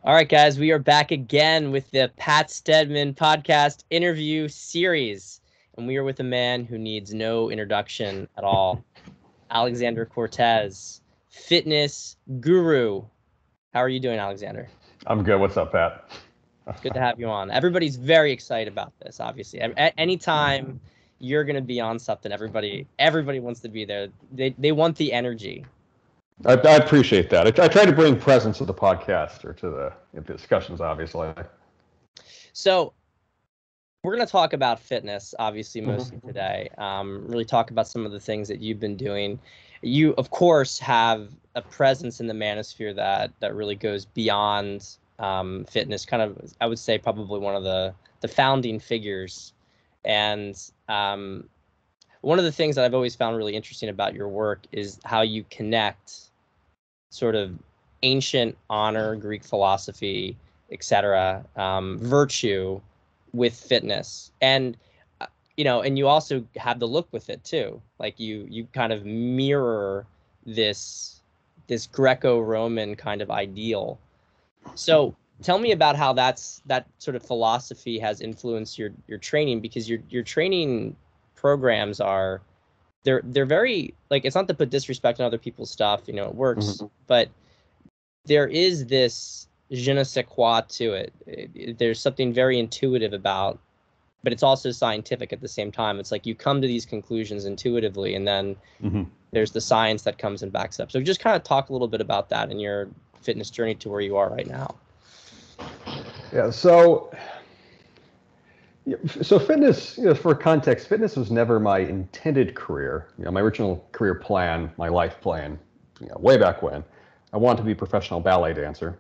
All right, guys, we are back again with the Pat Stedman podcast interview series. And we are with a man who needs no introduction at all. Alexander Cortes, fitness guru. How are you doing, Alexander? I'm good. What's up, Pat? Good to have you on. Everybody's very excited about this, obviously. Anytime you're going to be on something, everybody wants to be there. They want the energy. I appreciate that. I try to bring presence to the podcast or to the discussions, obviously. So we're going to talk about fitness, obviously, mostly today. Really talk about some of the things that you've been doing. You, of course, have a presence in the manosphere that really goes beyond fitness. Kind of, I would say, probably one of the founding figures. And one of the things that I've always found really interesting about your work is how you connect sort of ancient honor, Greek philosophy, etc., virtue with fitness. And and you also have the look with it too. Like you kind of mirror this Greco-Roman kind of ideal. So tell me about how that sort of philosophy has influenced your training, because your training programs are they're very, like, it's not to put disrespect on other people's stuff, it works, but there is this je ne sais quoi to it. There's something very intuitive about, but it's also scientific at the same time. It's like you come to these conclusions intuitively, and then there's the science that comes and backs up. So just kind of talk a little bit about that in your fitness journey to where you are right now. Yeah. So fitness, for context, fitness was never my intended career. My original career plan, my life plan, way back when, I wanted to be a professional ballet dancer.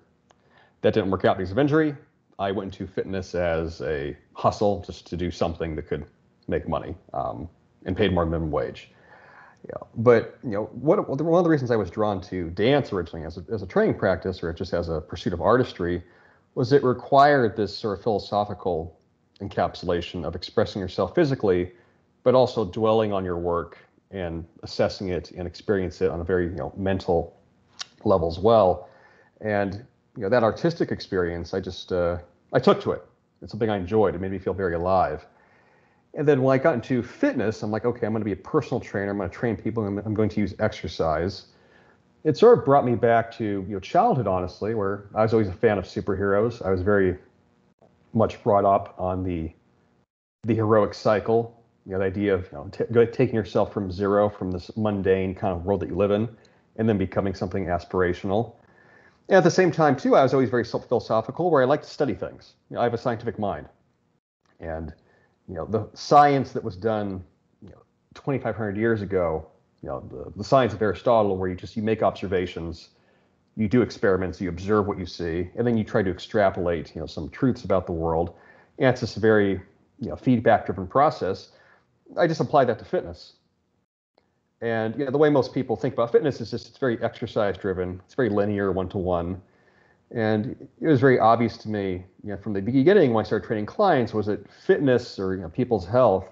That didn't work out because of injury. I went into fitness as a hustle, just to do something that could make money, and paid more than minimum wage. But one of the reasons I was drawn to dance originally as a training practice, or just as a pursuit of artistry, was it required this sort of philosophical encapsulation of expressing yourself physically, but also dwelling on your work and assessing it and experience it on a very mental level as well. And that artistic experience, I took to it. It's something I enjoyed. It made me feel very alive. And then when I got into fitness, I'm like, okay, I'm going to be a personal trainer. I'm going to train people, and I'm going to use exercise. It sort of brought me back to childhood, honestly, where I was always a fan of superheroes. I was very much brought up on the heroic cycle, the idea of taking yourself from zero, from this mundane kind of world that you live in, and then becoming something aspirational. And at the same time, too, I was always very philosophical, where I like to study things. I have a scientific mind, and the science that was done 2,500 years ago, the science of Aristotle, where you make observations, you do experiments, you observe what you see, and then you try to extrapolate some truths about the world. And it's this very feedback-driven process. I just apply that to fitness. And the way most people think about fitness is just it's very exercise-driven. It's very linear, one-to-one. And it was very obvious to me from the beginning when I started training clients was that fitness, or people's health,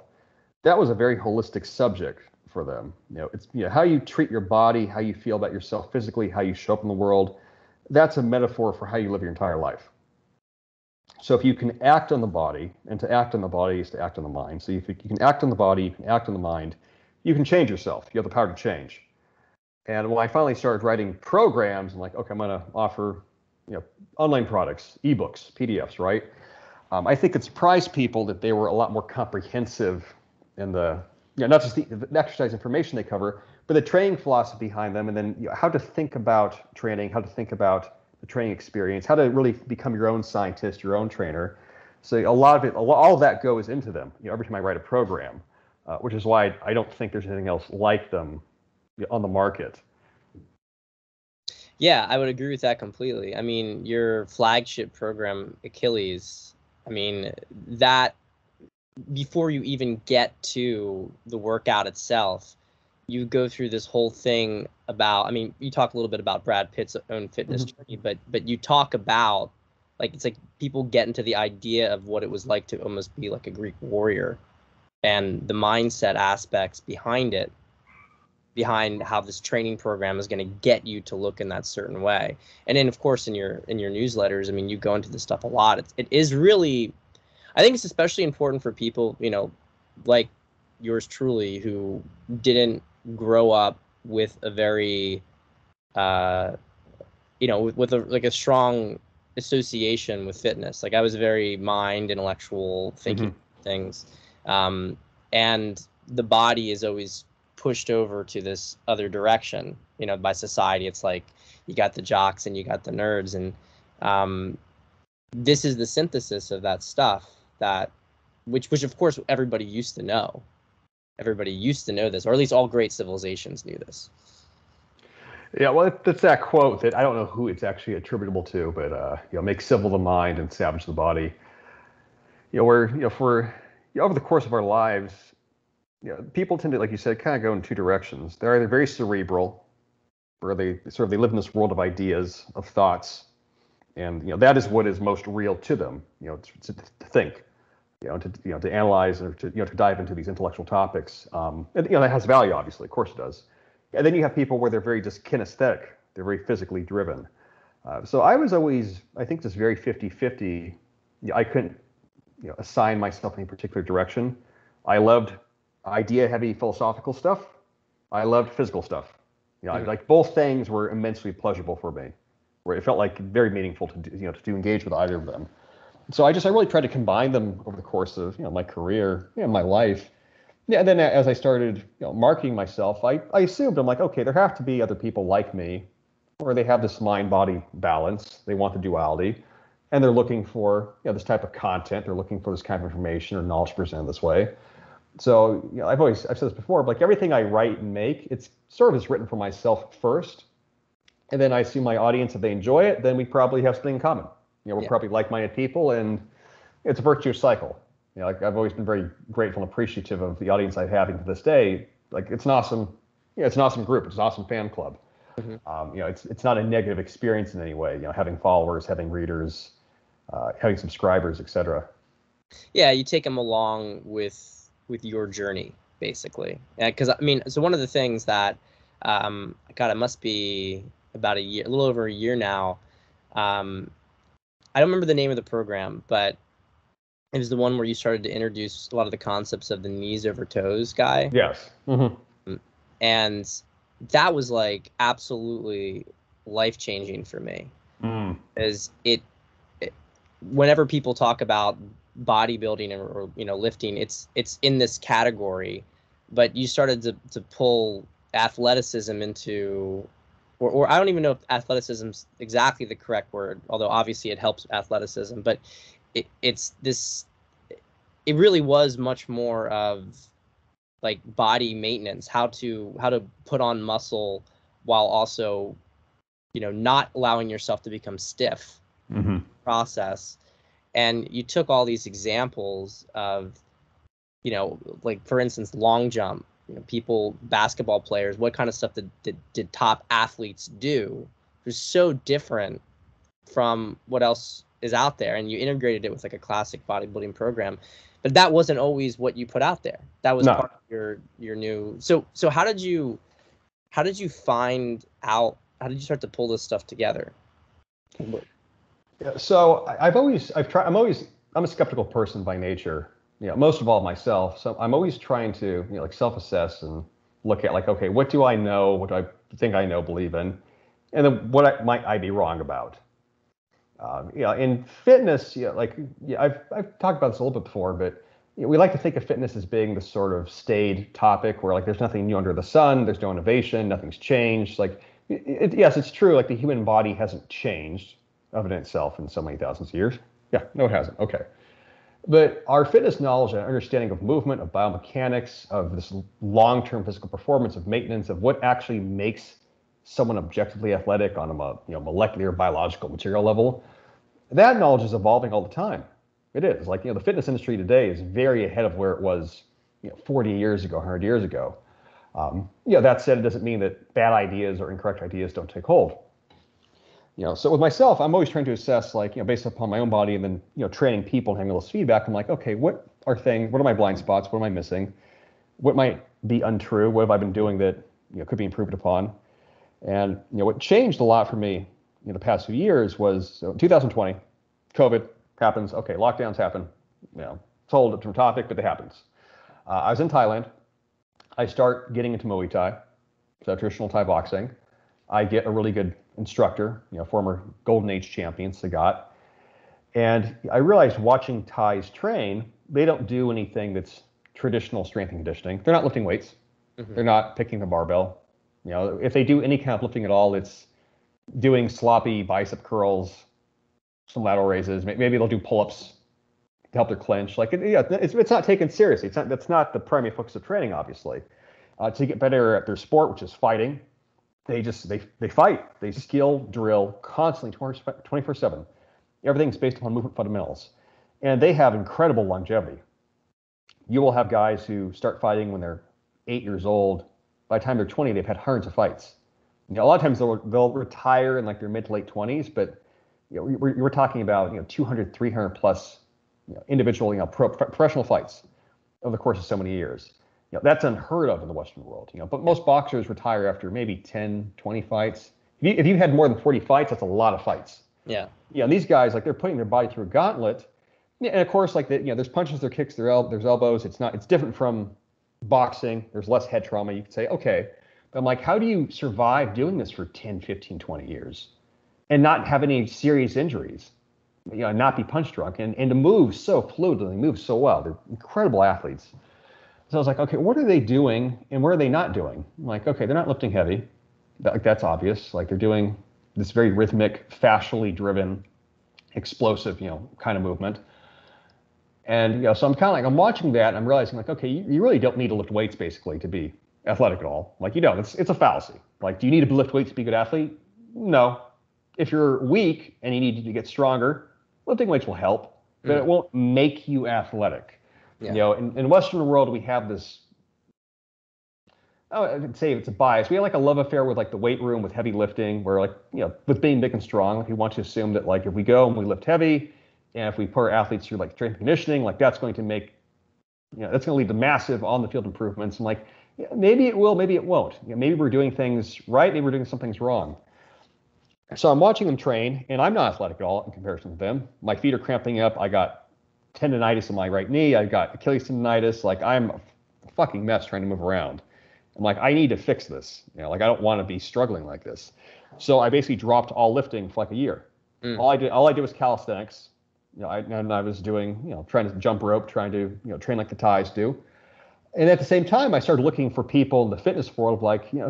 that was a very holistic subject for them. It's how you treat your body, how you feel about yourself physically, how you show up in the world. That's a metaphor for how you live your entire life. So if you can act on the body, and to act on the body is to act on the mind. So if you can act on the body, you can act on the mind, you can change yourself. You have the power to change. And when I finally started writing programs, I'm like, okay, I'm going to offer online products, ebooks, PDFs, right? I think it surprised people that they were a lot more comprehensive in the not just the exercise information they cover, but the training philosophy behind them, and then how to think about training, how to think about the training experience, how to really become your own scientist, your own trainer. So a lot of it, all of that goes into them. Every time I write a program, which is why I don't think there's anything else like them on the market. Yeah, I would agree with that completely. I mean, your flagship program, Achilles, I mean, that before you even get to the workout itself, you go through this whole thing about, I mean, you talk a little bit about Brad Pitt's own fitness journey, but you talk about, like, it's like people get into the idea of what it was like to almost be like a Greek warrior and the mindset aspects behind it. behind how this training program is going to get you to look in that certain way. And then, of course, in your newsletters, I mean, you go into this stuff a lot. It is really, I think it's especially important for people, you know, like yours truly, who didn't grow up with a very, you know, with a strong association with fitness. Like I was very mind intellectual thinking things, and the body is always pushed over to this other direction, you know, by society. It's like you got the jocks and you got the nerds, and this is the synthesis of that stuff, that which of course everybody used to know. Everybody used to know this, or at least all great civilizations knew this. Yeah, well, that's that quote that I don't know who it's actually attributable to, but you know, make civil the mind and savage the body. You know, where, you know, for, you know, over the course of our lives, you know, people tend to, like you said, kind of go in two directions. They're either very cerebral, where they live in this world of ideas, of thoughts, and you know, that is what is most real to them. You know, to think, you know, to analyze, or to, you know, to dive into these intellectual topics. And you know, that has value, obviously, of course it does. And then you have people where they're very just kinesthetic. They're very physically driven. So I was always, I think, just very 50-50. I couldn't, you know, assign myself any particular direction. I loved idea-heavy philosophical stuff. I loved physical stuff. You know, like both things were immensely pleasurable for me, where it felt like very meaningful to, you know, to engage with either of them. So I really tried to combine them over the course of, you know, my career, you know, my life. Yeah, and then as I started, you know, marketing myself, I assumed, I'm like, okay, there have to be other people like me, where they have this mind-body balance. They want the duality, and they're looking for, you know, this type of content. They're looking for this kind of information or knowledge presented this way. So, you know, I've said this before, but like everything I write and make, it's sort of is written for myself first, and then I assume my audience, if they enjoy it, then we probably have something in common. You know, we're probably like-minded people, and it's a virtuous cycle. You know, like I've always been very grateful and appreciative of the audience I'm having to this day. Like it's an awesome, you know, it's an awesome group. It's an awesome fan club. You know, it's not a negative experience in any way. You know, having followers, having readers, having subscribers, etc. Yeah, you take them along with your journey, basically. Because I mean, so one of the things that, God, it must be about a year, a little over a year now. I don't remember the name of the program, but it was the one where you started to introduce a lot of the concepts of the knees over toes guy. Yes. And that was like absolutely life-changing for me. As whenever people talk about bodybuilding or you know, lifting, it's in this category, but you started to pull athleticism into, or I don't even know if athleticism's exactly the correct word, although obviously it helps athleticism, but it's this, it really was much more of like body maintenance, how to put on muscle while also, you know, not allowing yourself to become stiff process. And you took all these examples of, you know, like for instance, long jump, you know, people, basketball players, what kind of stuff did top athletes do? It was so different from what else is out there, and you integrated it with like a classic bodybuilding program, but that wasn't always what you put out there. That was part of your new. So how did you find out? How did you start to pull this stuff together? Yeah, so I'm a skeptical person by nature. You know, most of all myself. So I'm always trying to, you know, like self-assess and look at like, okay, what do I know? What do I think I know, believe in? And then what might I be wrong about? Yeah, in fitness, yeah, like I've talked about this a little bit before, but you know, we like to think of fitness as being this sort of staid topic where like there's nothing new under the sun, there's no innovation, nothing's changed. Like, yes, it's true. Like the human body hasn't changed of it itself in so many thousands of years. Yeah, no, it hasn't. Okay, but our fitness knowledge and understanding of movement, of biomechanics, of this long-term physical performance, of maintenance, of what actually makes someone objectively athletic on a, you know, molecular, biological, material level, that knowledge is evolving all the time. It is. Like, you know, the fitness industry today is very ahead of where it was, you know, 40 years ago, 100 years ago. You know, that said, it doesn't mean that bad ideas or incorrect ideas don't take hold. You know, so with myself, I'm always trying to assess, like, you know, based upon my own body and then, you know, training people and having all this feedback, I'm like, okay, what are my blind spots? What am I missing? What might be untrue? What have I been doing that could be improved upon. And what changed a lot for me in the past few years was 2020, COVID happens. Okay, lockdowns happen. It's a whole different topic, but it happens. I was in Thailand. I start getting into Muay Thai, so traditional Thai boxing. I get a really good instructor, former Golden Age champion, Sagat. And I realized watching Thais train, they don't do anything that's traditional strength and conditioning. They're not lifting weights. Mm-hmm. They're not picking the barbell. If they do any kind of lifting at all, it's doing sloppy bicep curls, some lateral raises. Maybe they'll do pull-ups to help their clinch. It's not taken seriously. That's not the primary focus of training, obviously. To get better at their sport, which is fighting, they fight. They skill drill constantly, 24/7. Everything's based upon movement fundamentals, and they have incredible longevity. You will have guys who start fighting when they're 8 years old. By the time they're 20, they've had hundreds of fights. A lot of times they'll retire in their mid to late 20s, but we're talking about 200, 300 plus individual professional fights over the course of so many years. That's unheard of in the Western world. But most boxers retire after maybe 10, 20 fights. If you've had more than 40 fights, that's a lot of fights. Yeah. And these guys, they're putting their body through a gauntlet. And of course, there's punches, there's kicks, there's elbows. It's different from boxing. There's less head trauma. You could say, okay. But I'm like, how do you survive doing this for 10, 15, 20 years and not have any serious injuries? Not be punch drunk and to move so fluidly, move so well. They're incredible athletes. So I was like, okay, what are they doing and what are they not doing? I'm like, okay, they're not lifting heavy. That's obvious. They're doing this very rhythmic, fascially driven, explosive, kind of movement. And so I'm kind of I'm watching that and I'm realizing okay, you really don't need to lift weights basically to be athletic at all. You don't. It's a fallacy. Do you need to lift weights to be a good athlete? No. If you're weak and you need to get stronger, lifting weights will help, but it won't make you athletic. Yeah. In Western world, we have this, I would say it's a bias. We have a love affair with the weight room with heavy lifting where with being big and strong, we want to assume that if we go and we lift heavy and if we put our athletes through strength and conditioning, that's going to make, that's going to lead to massive on the field improvements. And maybe it will, maybe it won't. Maybe we're doing things right, maybe we're doing some things wrong. So I'm watching them train, and I'm not athletic at all in comparison to them. My feet are cramping up. I got tendonitis in my right knee. I got Achilles tendonitis. I'm a fucking mess trying to move around. I'm I need to fix this. I don't want to be struggling like this. So I basically dropped all lifting for a year. All I did was calisthenics. I was doing, trying to jump rope, trying to, train like the Thais do. And at the same time, I started looking for people in the fitness world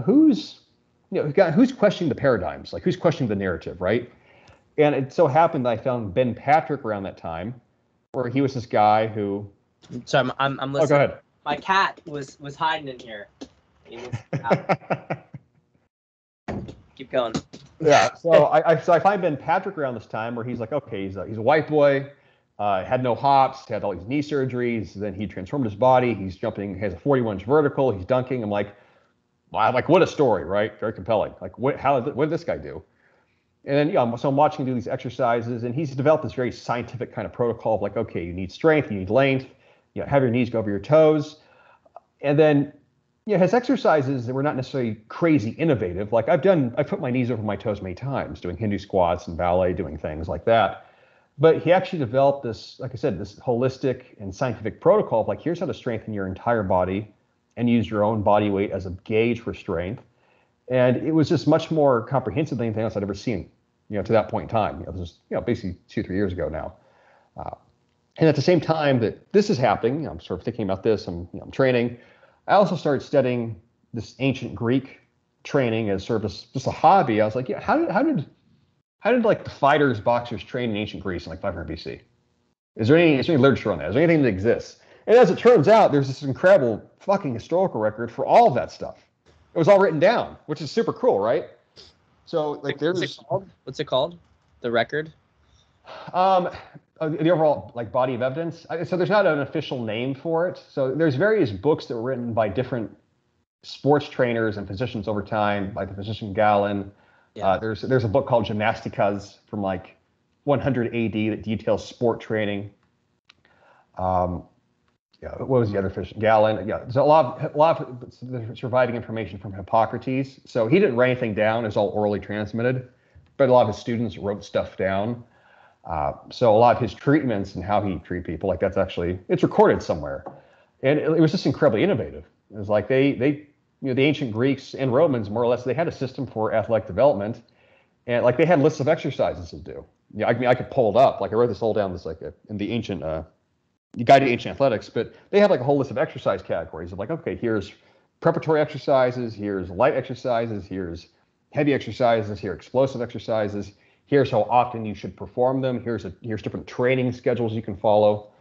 who's questioning the paradigms, who's questioning the narrative, right? And it so happened that I found Ben Patrick around that time, where he was this guy who. So I'm listening. Oh, go ahead. My cat was hiding in here. He was out. Keep going. Yeah. So I find Ben Patrick around this time where he's okay, he's a white boy, had no hops, had all these knee surgeries. Then he transformed his body. He's jumping, has a 41-inch vertical. He's dunking. I'm wow, what a story, right? Very compelling. What did this guy do? And then, so I'm watching him do these exercises, and he's developed this very scientific kind of protocol of okay, you need strength, you need length, have your knees go over your toes. And then, his exercises that were not necessarily crazy innovative. I put my knees over my toes many times, doing Hindu squats and ballet, doing things like that. But he actually developed this, like I said, this holistic and scientific protocol of here's how to strengthen your entire body and use your own body weight as a gauge for strength. And it was just much more comprehensive than anything else I'd ever seen, to that point in time. It was just, basically 2-3 years ago now. And at the same time that this is happening, I'm sort of thinking about this, I'm training. I also started studying this ancient Greek training as sort of just a hobby. I was how did the fighters, boxers train in ancient Greece in 500 BC? Is there any literature on that? Is there anything that exists? And as it turns out, there's this incredible fucking historical record for all of that stuff. It was all written down, which is super cool, right? So what's it called? The record? The overall body of evidence. So there's not an official name for it. So there's various books that were written by different sports trainers and physicians over time, like the physician Galen. Yeah. There's a book called Gymnasticas from 100 AD that details sport training. yeah, what was the other fish? Galen. Yeah, there's a lot of surviving information from Hippocrates. So he didn't write anything down; it's all orally transmitted. But a lot of his students wrote stuff down. So a lot of his treatments and how he treat people, like it's recorded somewhere, and it was just incredibly innovative. It was like they the ancient Greeks and Romans, more or less, they had a system for athletic development, and like they had lists of exercises to do. Yeah, I mean, I could pull it up. Like I wrote this all down. This in the ancient Guide to Ancient Athletics, but they have like a whole list of exercise categories of like, okay, here's preparatory exercises, here's light exercises, here's heavy exercises, here's explosive exercises, here's how often you should perform them, here's different training schedules you can follow.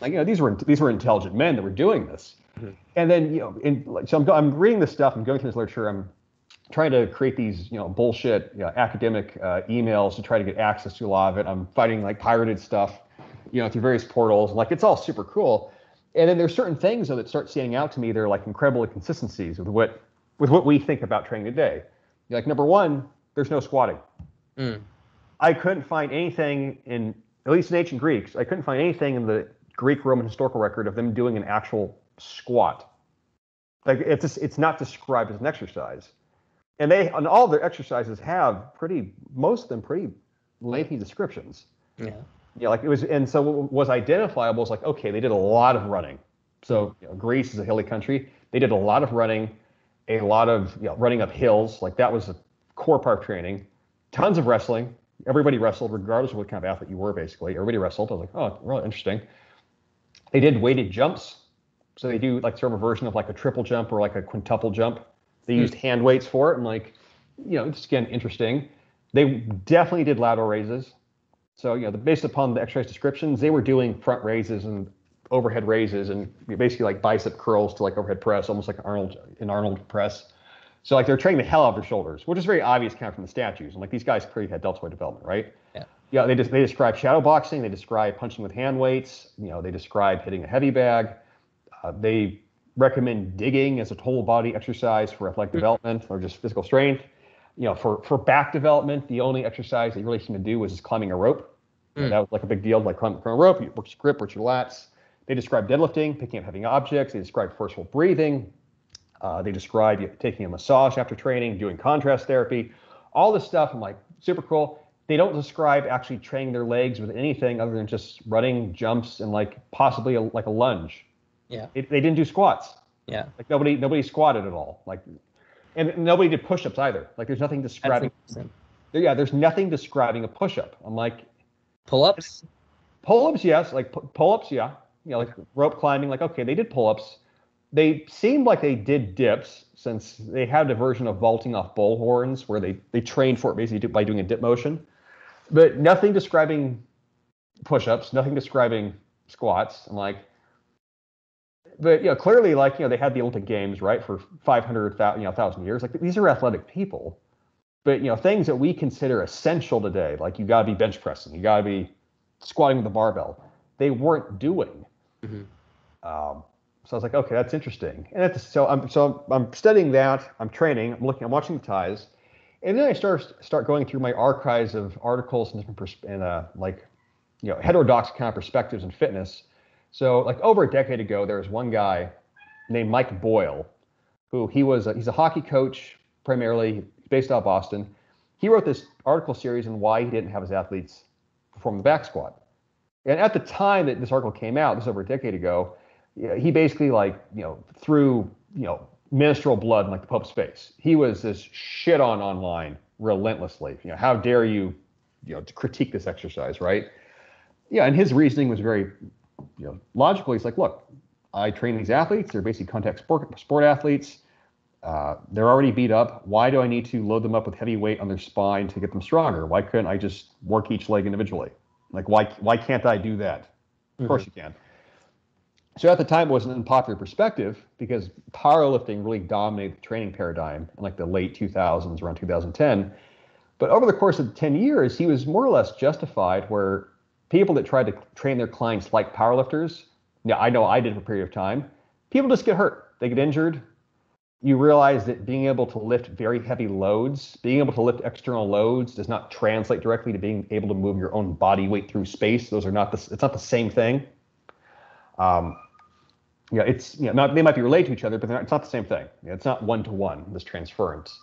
Like, these were intelligent men that were doing this. Mm-hmm. And then, so I'm reading this stuff, I'm going through this literature, I'm trying to create these, bullshit academic emails to try to get access to a lot of it. I'm fighting like pirated stuff, through various portals. Like, it's all super cool. And then there's certain things that start standing out to me. They're like incredible inconsistencies with what we think about training today. Like, number one, there's no squatting. Mm. I couldn't find anything at least in ancient Greeks, I couldn't find anything in the Greek-Roman historical record of them doing an actual squat. Like, it's not described as an exercise. And all their exercises have most of them pretty lengthy descriptions. Yeah. Yeah, like it was, and so what was identifiable was like, okay, they did a lot of running. So Greece is a hilly country. They did a lot of running, a lot of running up hills. Like that was a core part of training. Tons of wrestling. Everybody wrestled, regardless of what kind of athlete you were. Basically, everybody wrestled. I was like, oh, really interesting. They did weighted jumps. So they do like sort of a version of like a triple jump or like a quintuple jump. They used hand weights for it, and like, just again interesting. They definitely did lateral raises. So, based upon the exercise descriptions, they were doing front raises and overhead raises and basically like bicep curls to like overhead press, almost like an Arnold press. So like they're training the hell out of their shoulders, which is very obvious kind of from the statues. And like these guys clearly had deltoid development, right? Yeah. Yeah. They describe shadow boxing. They describe punching with hand weights. They describe hitting a heavy bag. They recommend digging as a total body exercise for athletic development or just physical strength. For back development, the only exercise they really seem to do was just climbing a rope. That was like a big deal, like climbing a rope. You work your grip, work your lats. They describe deadlifting, picking up heavy objects. They describe forceful breathing. They describe taking a massage after training, doing contrast therapy. All this stuff, I'm like, super cool. They don't describe actually training their legs with anything other than just running, jumps, and like possibly like a lunge. Yeah. They didn't do squats. Yeah. Like nobody squatted at all. Like. And nobody did push-ups either. Like there's nothing describing. There's nothing describing a push-up. I'm like, pull-ups. Pull-ups, yes. Like pull-ups, yeah. Like rope climbing. Like okay, they did pull-ups. They seemed like they did dips since they had a version of vaulting off bull horns where they trained for it basically by doing a dip motion, but nothing describing push-ups. Nothing describing squats. I'm like. But clearly, like they had the Olympic Games, right, for 1,000 years. Like these are athletic people, but things that we consider essential today, like you got to be bench pressing, you got to be squatting with a barbell, they weren't doing. Mm-hmm. So I was like, okay, that's interesting. And I'm studying that, I'm training, I'm watching the ties, and then I start going through my archives of articles and different heterodox kind of perspectives in fitness. So like over a decade ago, there was one guy named Mike Boyle, who he's a hockey coach, primarily based out of Boston. He wrote this article series on why he didn't have his athletes perform the back squat. And at the time that this article came out, this was over a decade ago, he basically threw, menstrual blood in like the Pope's face. He was this shit on online relentlessly. How dare you, to critique this exercise, right? Yeah, and his reasoning was very logical. He's like, look, I train these athletes. They're basically contact sport athletes. They're already beat up. Why do I need to load them up with heavy weight on their spine to get them stronger? Why couldn't I just work each leg individually? Like, why can't I do that? Of course you can. So at the time, it was an unpopular perspective because powerlifting really dominated the training paradigm in like the late 2000s, around 2010. But over the course of 10 years, he was more or less justified where people that tried to train their clients like powerlifters, I know I did for a period of time, people just get hurt. They get injured. You realize that being able to lift very heavy loads, being able to lift external loads does not translate directly to being able to move your own body weight through space. It's not the same thing. it's they might be related to each other, but it's not the same thing. It's not one-to-one, this transference.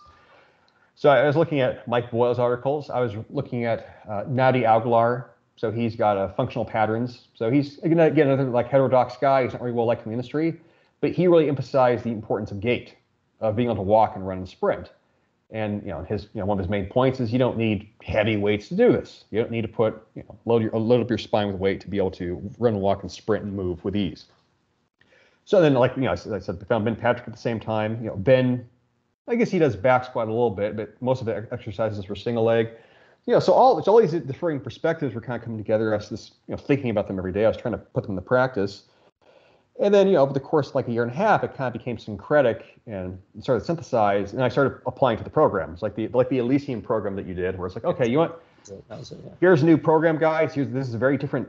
So I was looking at Mike Boyle's articles. I was looking at Nadi Aguilar. So he's got functional patterns. So he's, again, another like heterodox guy. He's not really well liked in the industry, but he really emphasized the importance of gait, of being able to walk and run and sprint. And his one of his main points is you don't need heavy weights to do this. You don't need to put load up your spine with weight to be able to run, walk, and sprint and move with ease. So then, like as I said, I found Ben Patrick at the same time. Ben, I guess he does back squat a little bit, but most of the exercises were single leg. So all these differing perspectives were kind of coming together. I was just thinking about them every day. I was trying to put them into practice. And then, over the course of like a year and a half, it kind of became syncretic and started to synthesize. And I started applying to the programs, like the Elysium program that you did, where it's like, okay, here's a new program, guys. This is a very different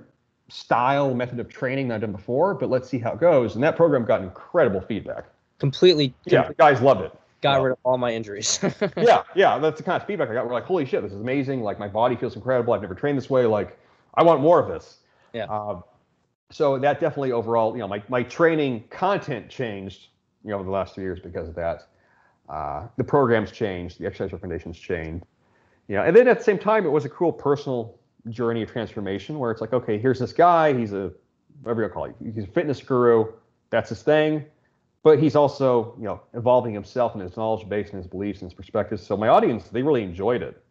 style, method of training than I've done before, but let's see how it goes. And that program got incredible feedback. Completely. Yeah, the guys loved it. Got rid of all my injuries. yeah, that's the kind of feedback I got. We're like, holy shit, this is amazing. Like, my body feels incredible. I've never trained this way. Like, I want more of this. Yeah. So that definitely overall, my training content changed, over the last 3 years because of that. The programs changed, the exercise recommendations changed. And then at the same time, it was a cool personal journey of transformation where it's like, okay, here's this guy. He's whatever you call it. He's a fitness guru. That's his thing. But he's also, evolving himself and his knowledge base and his beliefs and his perspectives. So my audience, they really enjoyed it.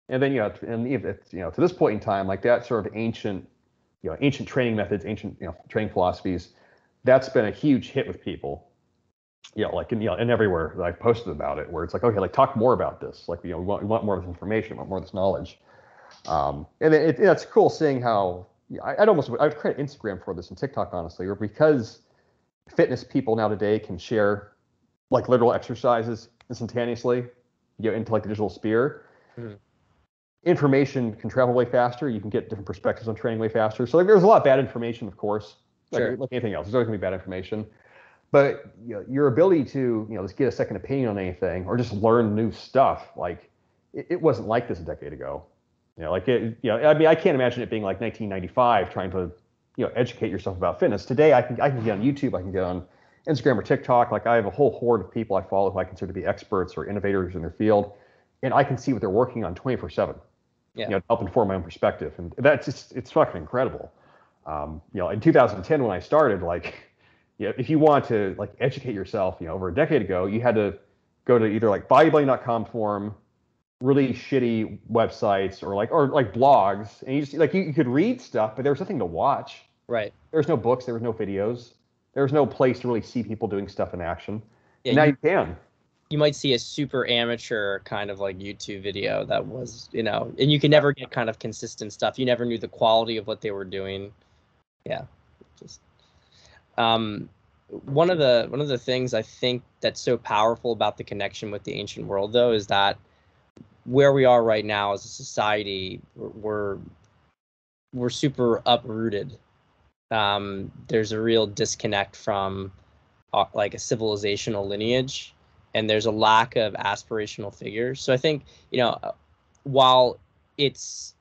And then, to this point in time, like that sort of ancient training methods, ancient, training philosophies, that's been a huge hit with people. And everywhere that I've posted about it, where it's like, okay, like talk more about this. Like, we want more of this information, we want more of this knowledge. And it's cool seeing how I'd credit Instagram for this and TikTok, honestly, or because fitness people now today can share like literal exercises instantaneously, into like the digital sphere. Mm-hmm. Information can travel way faster. You can get different perspectives on training way faster. So there's a lot of bad information, of course, like anything else. There's always gonna be bad information, but your ability to just get a second opinion on anything or just learn new stuff, like it wasn't like this a decade ago. I mean, I can't imagine it being like 1995 trying to educate yourself about fitness. Today, I can get on YouTube, I can get on Instagram or TikTok. Like, I have a whole horde of people I follow who I consider to be experts or innovators in their field, and I can see what they're working on 24/7. To help inform my own perspective, and it's fucking incredible. In 2010 when I started, like, if you want to like educate yourself, over a decade ago, you had to go to either like bodybuilding.com forum, really shitty websites, or like blogs, and you just like you could read stuff, but there was nothing to watch. Right. There was no books, there was no videos, there was no place to really see people doing stuff in action. Yeah, now you can. You might see a super amateur kind of like YouTube video that was, and you can never get kind of consistent stuff. You never knew the quality of what they were doing. Yeah. Just one of the things I think that's so powerful about the connection with the ancient world, though, is that where we are right now as a society, we're super uprooted. There's a real disconnect from like a civilizational lineage. And there's a lack of aspirational figures. So I think, while it's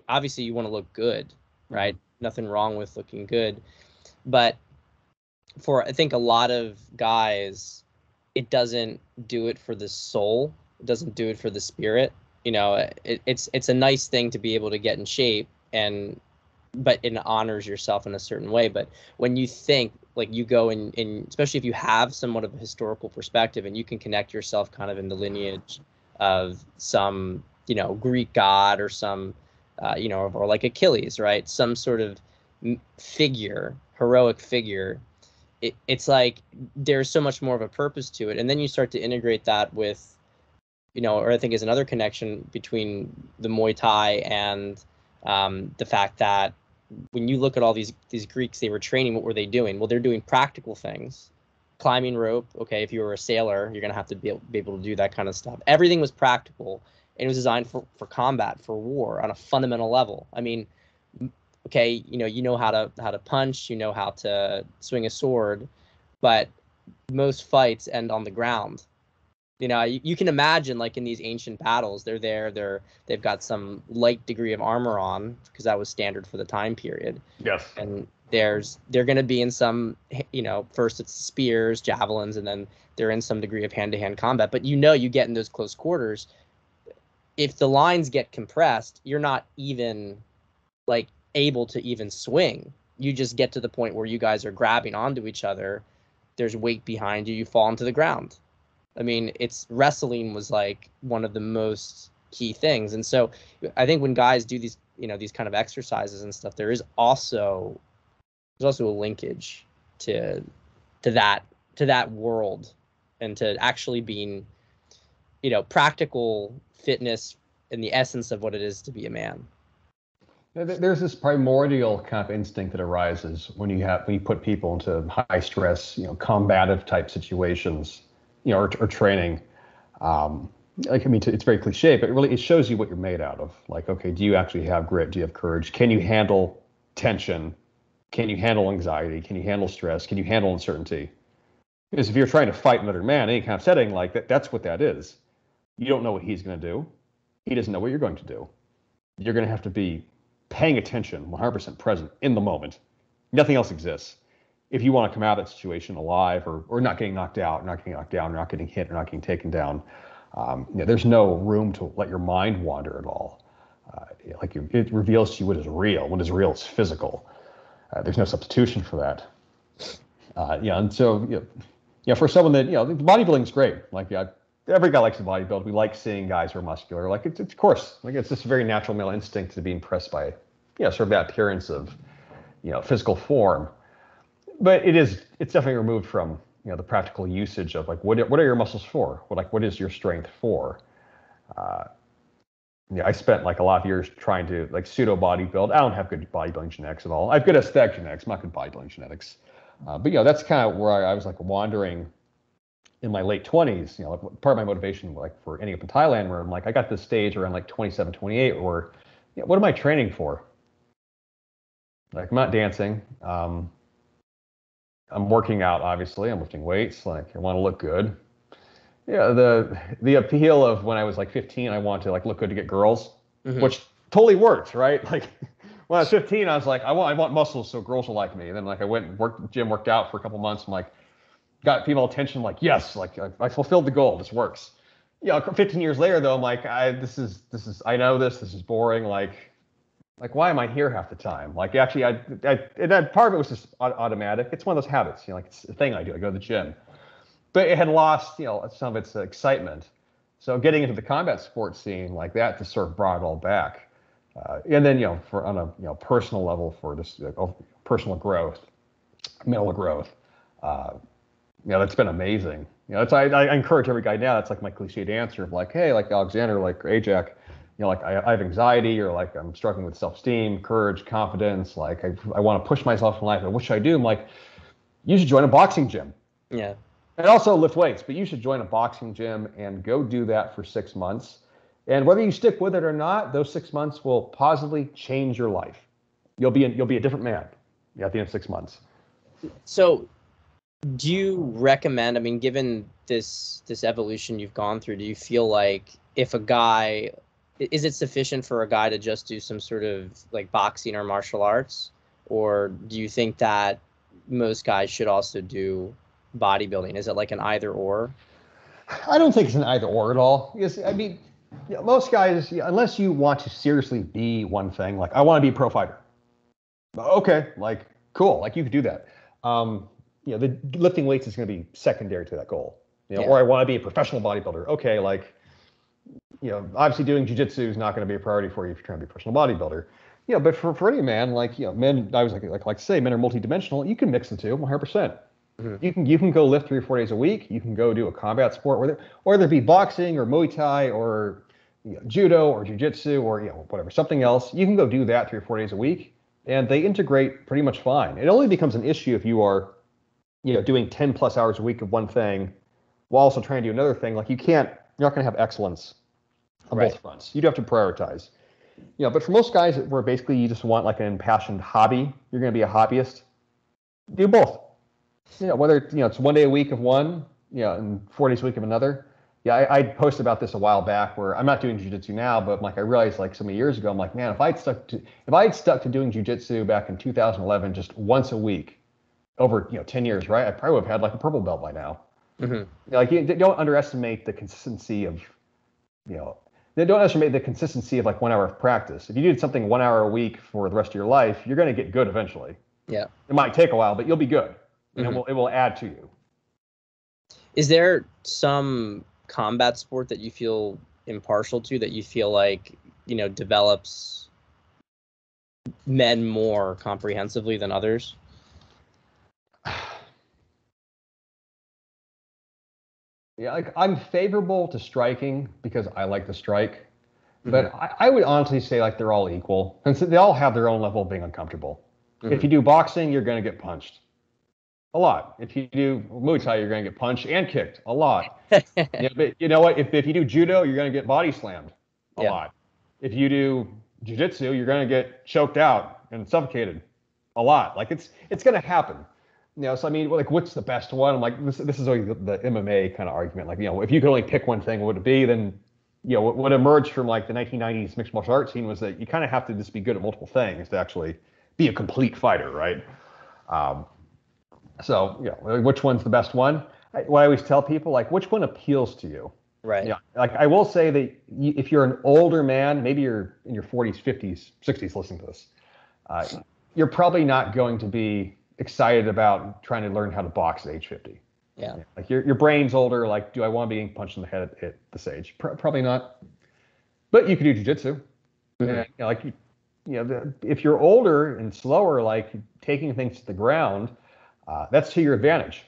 obviously you want to look good, right? Nothing wrong with looking good. But I think a lot of guys, it doesn't do it for the soul. It doesn't do it for the spirit. It's a nice thing to be able to get in shape but it honors yourself in a certain way. But when you think, like, you go in, especially if you have somewhat of a historical perspective and you can connect yourself kind of in the lineage of some, Greek god or some, or like Achilles, right? Some sort of heroic figure. It's like there's so much more of a purpose to it. And then you start to integrate that with, or I think is another connection between the Muay Thai and the fact that when you look at all these Greeks, they were training, what were they doing? Well, they're doing practical things. Climbing rope, okay, if you were a sailor, you're going to have to be able to do that kind of stuff. Everything was practical, and it was designed for combat, for war, on a fundamental level. I mean, okay, you know how to punch, you know how to swing a sword, but most fights end on the ground. You can imagine, like, in these ancient battles, they've got some light degree of armor on because that was standard for the time period. Yes. And they're going to be in some, first it's spears, javelins, and then they're in some degree of hand-to-hand combat. But you get in those close quarters, if the lines get compressed, you're not even like able to even swing. You just get to the point where you guys are grabbing onto each other. There's weight behind you. You fall into the ground. I mean, wrestling was like one of the most key things. And so I think when guys do these, these kind of exercises and stuff, there's also a linkage to that world, and to actually being, practical fitness in the essence of what it is to be a man. There's this primordial kind of instinct that arises when you put people into high stress, combative type situations, or training. It's very cliche, but it shows you what you're made out of. Like, okay, do you actually have grit? Do you have courage? Can you handle tension? Can you handle anxiety? Can you handle stress? Can you handle uncertainty? Because if you're trying to fight another man, any kind of setting like that, that's what that is. You don't know what he's going to do. He doesn't know what you're going to do. You're going to have to be paying attention, 100% present in the moment. Nothing else exists. If you want to come out of that situation alive, or not getting knocked out, not getting knocked down, or not getting hit, or not getting taken down, there's no room to let your mind wander at all. It reveals to you what is real. What is real is physical. There's no substitution for that. And so, for someone that, bodybuilding is great. Every guy likes to bodybuild. We like seeing guys who are muscular. It's of course, it's just a very natural male instinct to be impressed by, sort of that appearance of, physical form. But it's definitely removed from, the practical usage of what are your muscles for? What is your strength for? I spent a lot of years trying to pseudo bodybuild. I don't have good bodybuilding genetics at all. I have good aesthetic genetics, not good bodybuilding genetics. But that's kind of where I was wandering in my late 20s. Part of my motivation for ending up in Thailand, where I'm I got to this stage around 27, 28, where what am I training for? I'm not dancing. I'm working out, obviously. I'm lifting weights. I want to look good. The appeal of when I was 15, I wanted to look good to get girls, which totally worked, right? When I was 15, I was I want muscles so girls will like me. And then I went and worked out for a couple months. I'm got female attention. Yes, I fulfilled the goal. This works. 15 years later though, I'm this is I know this is boring. Why am I here half the time? Actually, part of it was just automatic. It's one of those habits. It's a thing I do. I go to the gym. But it had lost, some of its excitement. So getting into the combat sports scene like that just sort of brought it all back. And then, on a personal level, for just personal growth, mental growth, that's been amazing. I encourage every guy now. That's my cliched answer of hey, Alexander, Ajak, I have anxiety, or I'm struggling with self-esteem, courage, confidence. I want to push myself in life. What should I do? I'm you should join a boxing gym. Yeah. And also lift weights, but you should join a boxing gym and go do that for 6 months. And whether you stick with it or not, those 6 months will positively change your life. You'll be a different man at the end of 6 months. So, do you recommend? I mean, given this evolution you've gone through, do you feel if a guy, is it sufficient for a guy to just do some sort of boxing or martial arts, or do you think that most guys should also do bodybuilding? Is it an either or? I don't think it's an either or at all. Because most guys, unless you want to seriously be one thing, I want to be a pro fighter. Okay, cool, you could do that. The lifting weights is going to be secondary to that goal. Or I want to be a professional bodybuilder. Okay, obviously doing jiu-jitsu is not going to be a priority for you if you're trying to be a professional bodybuilder. But for any man, men, I was like to say, men are multidimensional. You can mix the two, 100%. Mm-hmm. You can go lift 3 or 4 days a week. You can go do a combat sport, whether it be boxing or Muay Thai or judo or jiu-jitsu or whatever, something else. You can go do that 3 or 4 days a week, and they integrate pretty much fine. It only becomes an issue if you are doing 10 plus hours a week of one thing while also trying to do another thing. You're not going to have excellence on both fronts. You'd have to prioritize. But for most guys, where basically you just want an impassioned hobby, you're going to be a hobbyist. Do both. Whether it's 1 day a week of one, and 4 days a week of another. Yeah, I posted about this a while back where I'm not doing jiu-jitsu now, but like I realized like so many years ago, I'm like, man, if I had stuck to doing jiu-jitsu back in 2011 just once a week over 10 years, right? I probably would have had like a purple belt by now. Like you don't underestimate the consistency of you know they don't underestimate the consistency of like 1 hour of practice. If you did something 1 hour a week for the rest of your life, you're going to get good eventually. Yeah. It might take a while, but you'll be good. And it will add to you. Is there some combat sport that you feel impartial to, that you feel like, develops men more comprehensively than others? Yeah, like I'm favorable to striking because I like to strike. But I would honestly say like they're all equal. And so they all have their own level of being uncomfortable. If you do boxing, you're going to get punched a lot. If you do Muay Thai, you're going to get punched and kicked a lot. But you know what? If you do judo, you're going to get body slammed a lot. If you do jiu-jitsu, you're going to get choked out and suffocated a lot. Like it's going to happen. So I mean, like, what's the best one? I'm like, this is always the MMA kind of argument. Like, if you could only pick one thing, what would it be? Then, what emerged from like the 1990s mixed martial arts scene was that you kind of have to just be good at multiple things to actually be a complete fighter, right? So, which one's the best one? What I always tell people, like, which one appeals to you? Right. Yeah. Like, I will say that if you're an older man, maybe you're in your 40s, 50s, 60s listening to this, you're probably not going to be excited about trying to learn how to box at age 50. Yeah. Like your brain's older. Like, do I want to be getting punched in the head at this age? Probably not. But you could do jiu-jitsu. And, if you're older and slower, like taking things to the ground, that's to your advantage.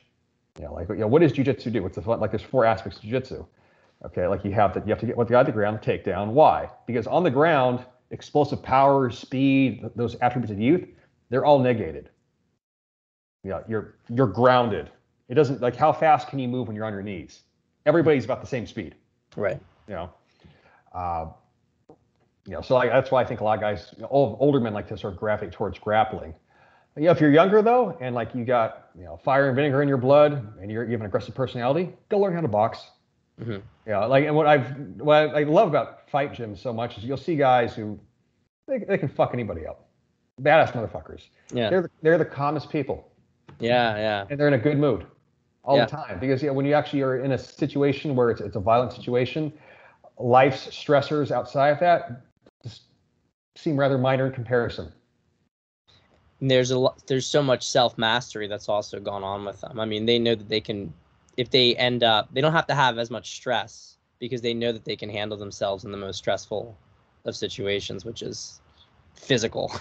What does jiu-jitsu do? What's the fun? Like, there's 4 aspects to jiu-jitsu. Okay, like you have to get with the guy on the ground, takedown. Why? Because on the ground, explosive power, speed, those attributes of youth, they're all negated. You're grounded. It doesn't, like, how fast can you move when you're on your knees? Everybody's about the same speed. Right. So like, that's why I think a lot of guys, older men, like to sort of gravitate towards grappling. If you're younger though, and like you got fire and vinegar in your blood, and you have an aggressive personality, go learn how to box. And what I love about fight gyms so much is you'll see guys who they can fuck anybody up, badass motherfuckers. Yeah. They're the calmest people. Yeah. And they're in a good mood all the time, because when you actually are in a situation where it's a violent situation, life's stressors outside of that just seem rather minor in comparison. And there's so much self-mastery that's also gone on with them. I mean, they know that they can, if they end up, they don't have to have as much stress because they know that they can handle themselves in the most stressful of situations, which is physical.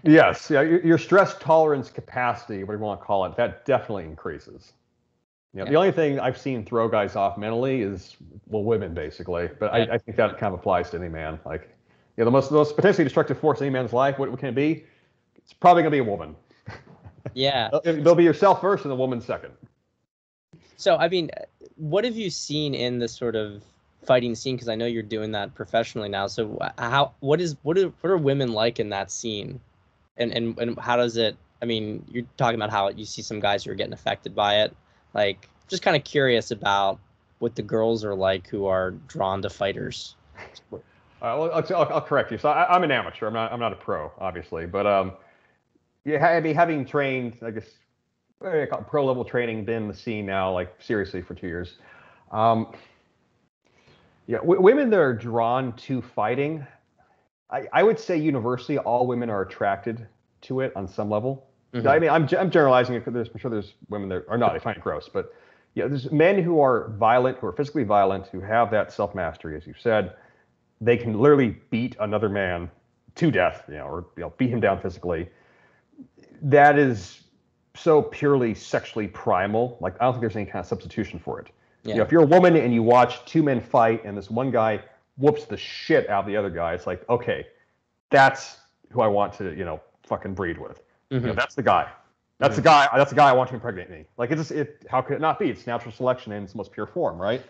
Yes. Yeah. Your stress tolerance capacity, whatever you want to call it, that definitely increases. The only thing I've seen throw guys off mentally is, women basically. But I think that kind of applies to any man. Like, the most potentially destructive force in any man's life, what can it be? It's probably going to be a woman. Yeah. They'll be yourself first and the woman second. So, I mean, what have you seen in the sort of fighting scene? Because I know you're doing that professionally now. So what are women like in that scene? And how does it, I mean, you're talking about how you see some guys who are getting affected by it. Like, just kind of curious about what the girls are like who are drawn to fighters. I'll correct you. So I'm an amateur. I'm not a pro, obviously. But I mean, having trained, I guess, pro level training, been in the scene now, like seriously for 2 years. Women that are drawn to fighting, I would say universally, all women are attracted to it on some level. I mean, I'm generalizing it. I'm sure there's women that are not. I find it gross, but there's men who are violent, who are physically violent, who have that self-mastery, as you said. They can literally beat another man to death, or beat him down physically. That is so purely sexually primal. Like, I don't think there's any kind of substitution for it. If you're a woman and you watch 2 men fight and this one guy whoops the shit out of the other guy, it's like, okay, that's who I want to, fucking breed with. That's the guy. That's the guy. That's the guy I want to impregnate me. Like, how could it not be? It's natural selection in its most pure form, right?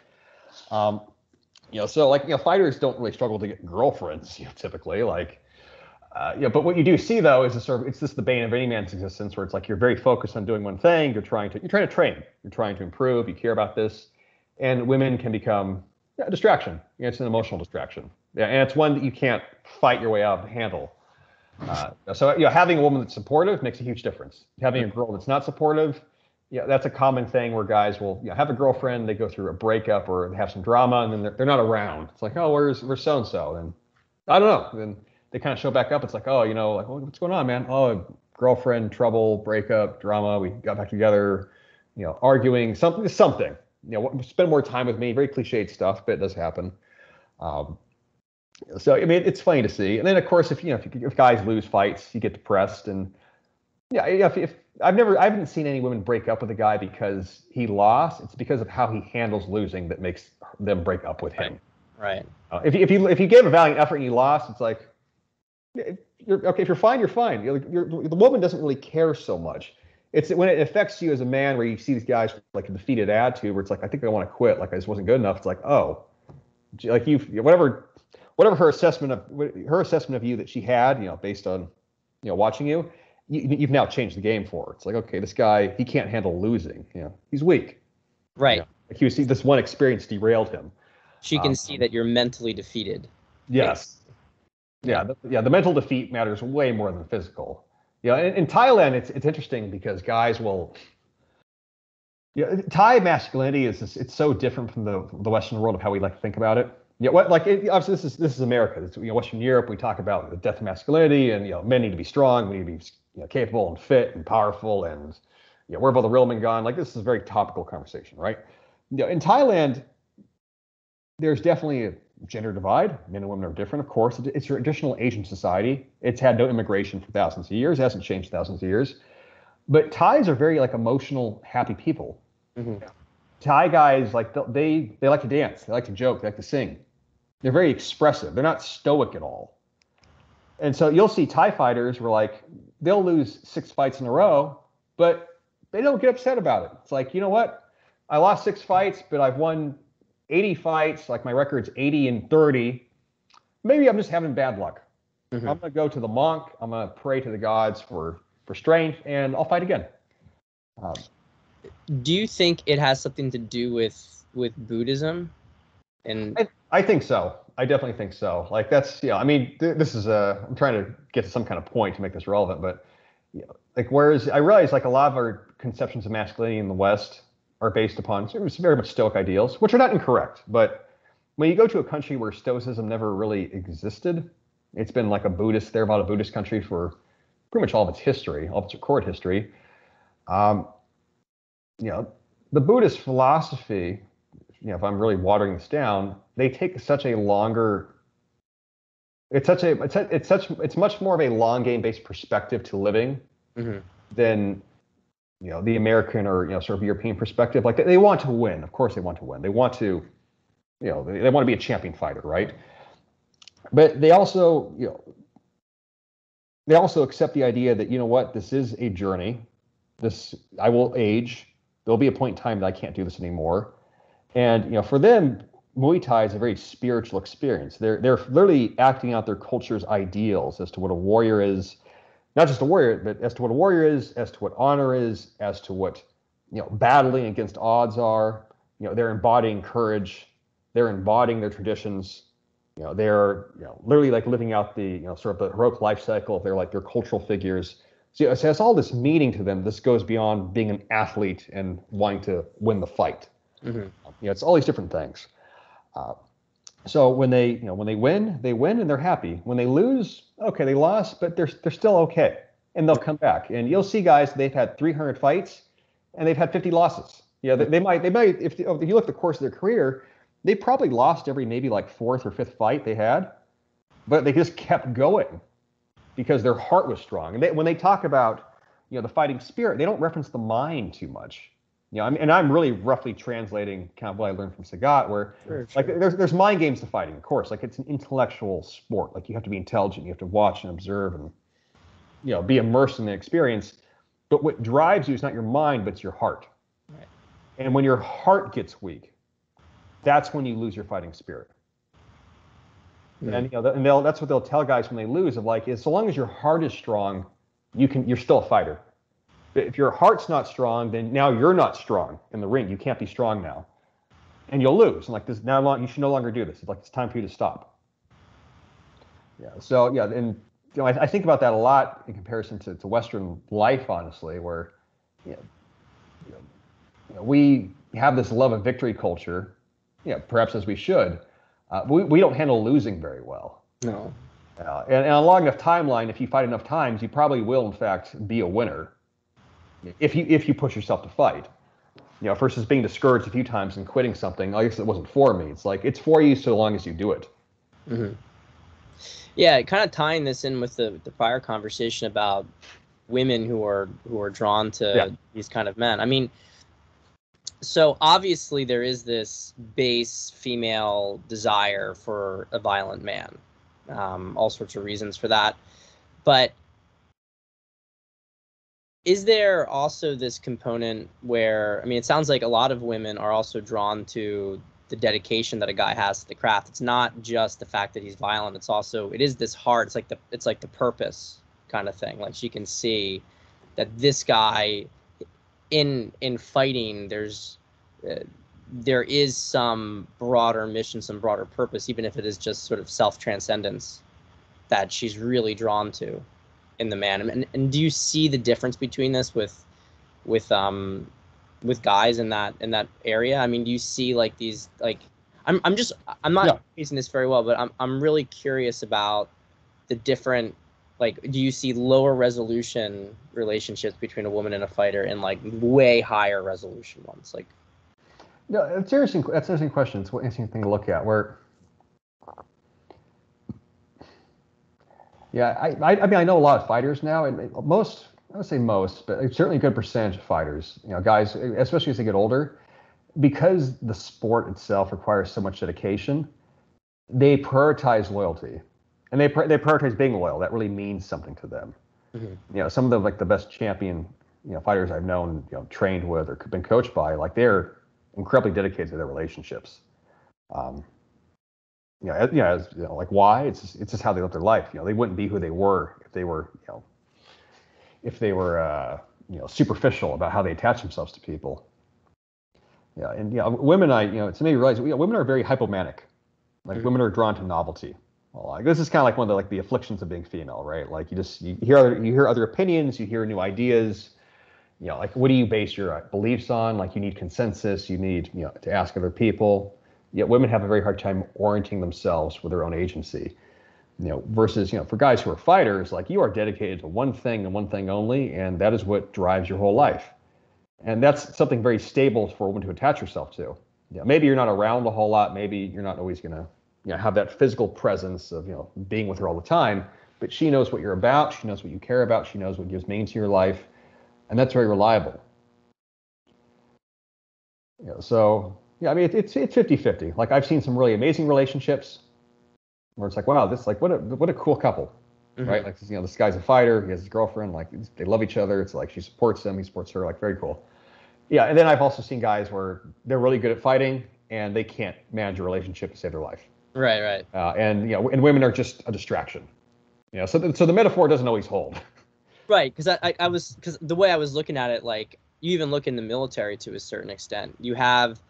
So like, fighters don't really struggle to get girlfriends, typically. Like, but what you do see though is it's just the bane of any man's existence, where it's like you're very focused on doing one thing. You're trying to train. You're trying to improve. You care about this, and women can become a distraction. It's an emotional distraction. Yeah, and it's one that you can't fight your way out of the handle. So having a woman that's supportive makes a huge difference. Having a girl that's not supportive, that's a common thing where guys will have a girlfriend, they go through a breakup or they have some drama, and then they're not around. It's like, oh, where's so and so? And I don't know. Then they kind of show back up. It's like, oh, like, what's going on, man? Oh, girlfriend, trouble, breakup, drama. We got back together, arguing, something. Spend more time with me. Very cliched stuff, but it does happen. So I mean, it's funny to see. And then of course, if guys lose fights, you get depressed. And if I haven't seen any women break up with a guy because he lost. It's because of how he handles losing that makes them break up with him. Right. If you gave a valiant effort and you lost, it's like, you're okay. If you're fine, you're fine. The woman doesn't really care so much. It's when it affects you as a man, where you see these guys with like a defeated attitude, where it's like, I think I want to quit. Like I just wasn't good enough. It's like, oh, like whatever her assessment of you that she had, based on, watching you, you've now changed the game for her. It's like, okay, this guy, he can't handle losing. He's weak. Right. Like you see, this one experience derailed him. She can see that you're mentally defeated. Yes. The mental defeat matters way more than physical. In Thailand, it's interesting because guys will. Thai masculinity it's so different from the Western world of how we like to think about it. Obviously this is America. It's, Western Europe. We talk about the death of masculinity, and men need to be strong. We need to be capable and fit and powerful, and where have all the real men gone? Like, this is a very topical conversation, right? In Thailand, there's definitely a gender divide. Men and women are different, of course. It's a traditional Asian society. It's had no immigration for thousands of years. It hasn't changed thousands of years. But Thais are very emotional, happy people. Mm-hmm. Thai guys, they like to dance, they like to joke, they like to sing. They're very expressive. They're not stoic at all. And so you'll see Thai fighters where they'll lose 6 fights in a row, but they don't get upset about it. It's like, you know what? I lost 6 fights, but I've won 80 fights. Like, my record's 80-30. Maybe I'm just having bad luck. Mm-hmm. I'm going to go to the monk. I'm going to pray to the gods for strength, and I'll fight again. Do you think it has something to do with Buddhism? And I think so. I definitely think so. Like, that's, this is I'm trying to get to some kind of point to make this relevant, but whereas I realize a lot of our conceptions of masculinity in the West are based upon very much Stoic ideals, which are not incorrect. But when you go to a country where Stoicism never really existed, it's been like a Buddhist country for pretty much all of its history, all of its recorded history. The Buddhist philosophy, if I'm really watering this down, they take such a longer. It's much more of a long game based perspective to living mm-hmm. than the American or sort of European perspective. Like, they want to win. Of course, they want to win. They want to, they want to be a champion fighter, right? But they also, accept the idea that, this is a journey. I will age. There'll be a point in time that I can't do this anymore. And, for them, Muay Thai is a very spiritual experience. They're literally acting out their culture's ideals as to what a warrior is. Not just a warrior, but as to what a warrior is, as to what honor is, as to what, battling against odds are. They're embodying courage. They're embodying their traditions. They're, literally living out the, sort of the heroic life cycle. They're their cultural figures. So it has all this meaning to them. This goes beyond being an athlete and wanting to win the fight. Mm-hmm. It's all these different things. So when they win, and they're happy. When they lose, okay, they lost, but they're still okay, and they'll come back. And you'll see guys, they've had 300 fights, and they've had 50 losses. They might if you look at the course of their career, they probably lost every maybe 4th or 5th fight they had, but they just kept going because their heart was strong. And when they talk about the fighting spirit, they don't reference the mind too much. And I'm really roughly translating kind of what I learned from Sagat, where sure. There's mind games to fighting, of course. It's an intellectual sport. You have to be intelligent, you have to watch and observe and be immersed in the experience. But what drives you is not your mind, but it's your heart. Right. And when your heart gets weak, that's when you lose your fighting spirit. Mm-hmm. And that's what they'll tell guys when they lose, is so long as your heart is strong, you're still a fighter. But if your heart's not strong, then now you're not strong in the ring. You can't be strong now. and you'll lose. And like this now, you should no longer do this. It's like it's time for you to stop. Yeah. So yeah, and I think about that a lot in comparison to Western life, honestly, where you know, we have this love of victory culture, perhaps as we should. We don't handle losing very well. No. And on a long enough timeline, if you fight enough times, you probably will, in fact, be a winner. If you push yourself to fight, versus being discouraged a few times and quitting something. I guess it wasn't for me. It's like it's for you so long as you do it. Mm-hmm. Yeah, kind of tying this in with the prior conversation about women who are drawn to these kind of men. I mean, so obviously there is this base female desire for a violent man. All sorts of reasons for that. But is there also this component where, I mean, it sounds like a lot of women are also drawn to the dedication that a guy has to the craft. It's not just the fact that he's violent. It is this heart. It's like the purpose kind of thing. Like she can see that this guy in fighting, there is some broader mission, some broader purpose, even if it is just sort of self-transcendence that she's really drawn to in the man. And do you see the difference between this with guys in that area? I mean, do you see like these, like, I'm not facing this very well, but I'm really curious about the different, like, do you see lower resolution relationships between a woman and a fighter and like way higher resolution ones? Like, no, that's an interesting question. It's an interesting thing to look at. I mean, I know a lot of fighters now, and most, I would say most, but certainly a good percentage of fighters, guys, especially as they get older, because the sport itself requires so much dedication, they prioritize loyalty, and they prioritize being loyal. That really means something to them. Mm-hmm. Some of the best champion, fighters I've known, trained with or been coached by, like they're incredibly dedicated to their relationships. Like why? It's just how they live their life. They wouldn't be who they were if they were, superficial about how they attach themselves to people. Yeah, and women, it's made me realize, women are very hypomanic. Like women are drawn to novelty. Well, like, this is kind of like one of the afflictions of being female, right? Like you hear other opinions, you hear new ideas. Like what do you base your beliefs on? Like you need consensus, you need to ask other people. Yet women have a very hard time orienting themselves with their own agency. Versus for guys who are fighters, like you are dedicated to one thing and one thing only, and that is what drives your whole life. And that's something very stable for a woman to attach herself to. Maybe you're not around a whole lot. Maybe you're not always going to have that physical presence of being with her all the time. But she knows what you're about. She knows what you care about. She knows what gives meaning to your life, and that's very reliable. So yeah, I mean it's 50-50. Like I've seen some really amazing relationships where it's like, wow, this like what a cool couple, mm-hmm. right? Like this guy's a fighter. He has his girlfriend. Like they love each other. It's like she supports him. He supports her. Like very cool. Yeah, and then I've also seen guys where they're really good at fighting and they can't manage a relationship to save their life. Right. And and women are just a distraction. So the metaphor doesn't always hold. Right, because the way I was looking at it, like you even look in the military to a certain extent. You have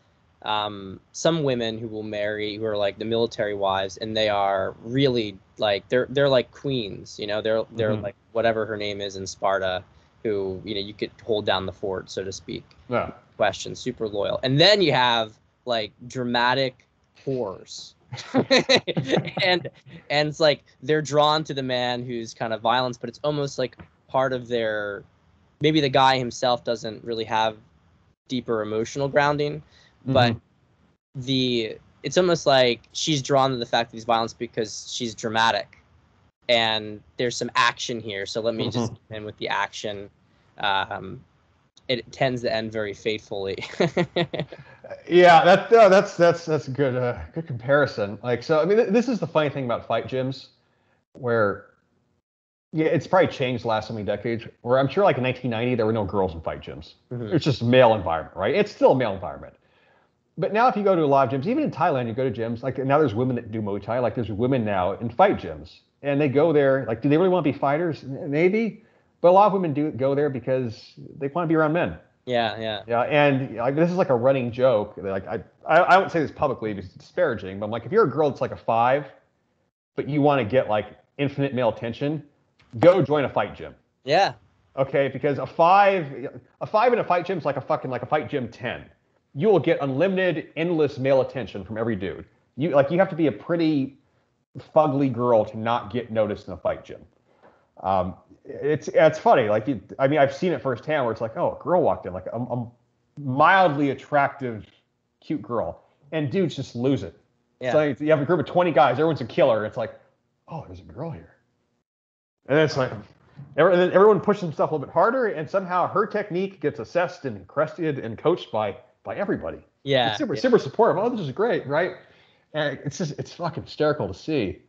some women who will marry, who are like the military wives, and they are really like they're like queens. They're mm-hmm. like whatever her name is in Sparta, who you could hold down the fort, so to speak. Yeah. Question, super loyal. And then you have like dramatic whores. and it's like they're drawn to the man who's kind of violent, but it's almost like part of their, maybe the guy himself doesn't really have deeper emotional grounding, but mm-hmm. It's almost like she's drawn to the fact that he's violent because she's dramatic and there's some action here, so let me mm-hmm. just get in with the action. It tends to end very faithfully. Yeah, that's a good comparison. Like, so I mean, this is the funny thing about fight gyms, where it's probably changed the last so many decades. Where I'm sure, like in 1990, there were no girls in fight gyms. Mm-hmm. It's just a male environment, right? It's still a male environment. But now, if you go to a lot of gyms, even in Thailand, you go to gyms like now there's women that do Muay Thai. Like there's women now in fight gyms, and they go there. Like, do they really want to be fighters? Maybe. But a lot of women do go there because they want to be around men. Yeah, and like this is like a running joke. Like I won't say this publicly because it's disparaging, but I'm like, if you're a girl that's like a 5, but you want to get like infinite male attention, go join a fight gym. Yeah. Okay, because a five in a fight gym is like a fight gym 10. You will get unlimited, endless male attention from every dude. You have to be a pretty fugly girl to not get noticed in a fight gym. It's funny. Like, I mean, I've seen it firsthand where it's like, oh, a girl walked in, like a mildly attractive, cute girl, and dudes just lose it. Yeah. So you have a group of 20 guys, everyone's a killer. It's like, oh, there's a girl here, and then it's like everyone pushes themselves a little bit harder, and somehow her technique gets assessed and crested and coached by everybody. Yeah. It's super supportive. Oh, this is great, right? And it's fucking hysterical to see.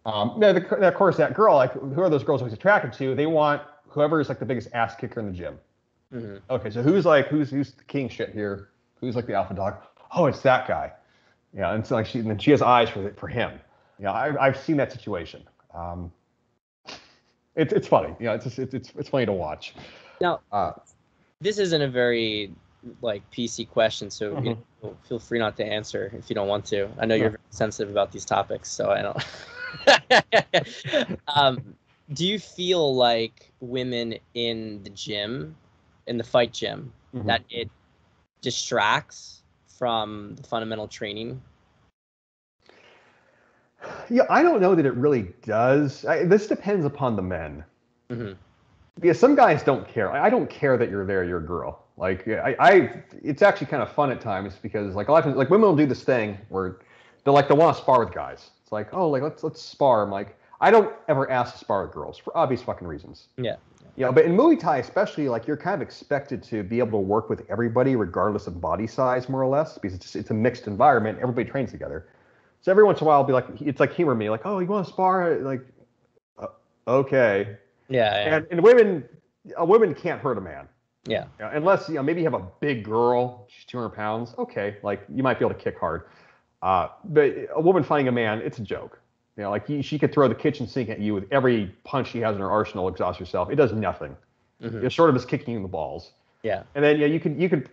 Of course, that girl, like, who are those girls always attracted to? They want whoever is like the biggest ass kicker in the gym. Mm-hmm. Okay, so who's the king shit here? Who's like the alpha dog? Oh, it's that guy. Yeah, and so like she has eyes for him. Yeah, I've seen that situation. It's funny. Yeah, it's funny to watch. Now, this isn't a very like PC question, so mm-hmm. Feel free not to answer if you don't want to. I know you're very sensitive about these topics, so I don't. Do you feel like women in the gym, in the fight gym, mm-hmm. that it distracts from the fundamental training? Yeah, I don't know that it really does. This depends upon the men. Mm-hmm. Because some guys don't care. I don't care that you're there. You're a girl. Like it's actually kind of fun at times because like a lot of times, like women will do this thing where they want to spar with guys. It's like, oh, like let's spar. I'm like, I don't ever ask to spar with girls for obvious fucking reasons. Yeah. Yeah, but in Muay Thai especially, like you're kind of expected to be able to work with everybody regardless of body size, more or less, because it's a mixed environment. Everybody trains together. So every once in a while, I'll be like, it's like humor me, like, oh, you want to spar? Like, okay. Yeah. And a woman can't hurt a man. Yeah. Unless maybe you have a big girl, she's 200 pounds. Okay, like you might be able to kick hard. But a woman fighting a man, it's a joke. Like she could throw the kitchen sink at you with every punch she has in her arsenal, exhaust herself. It does nothing. Mm-hmm. It's sort of just kicking you in the balls. Yeah. And then you could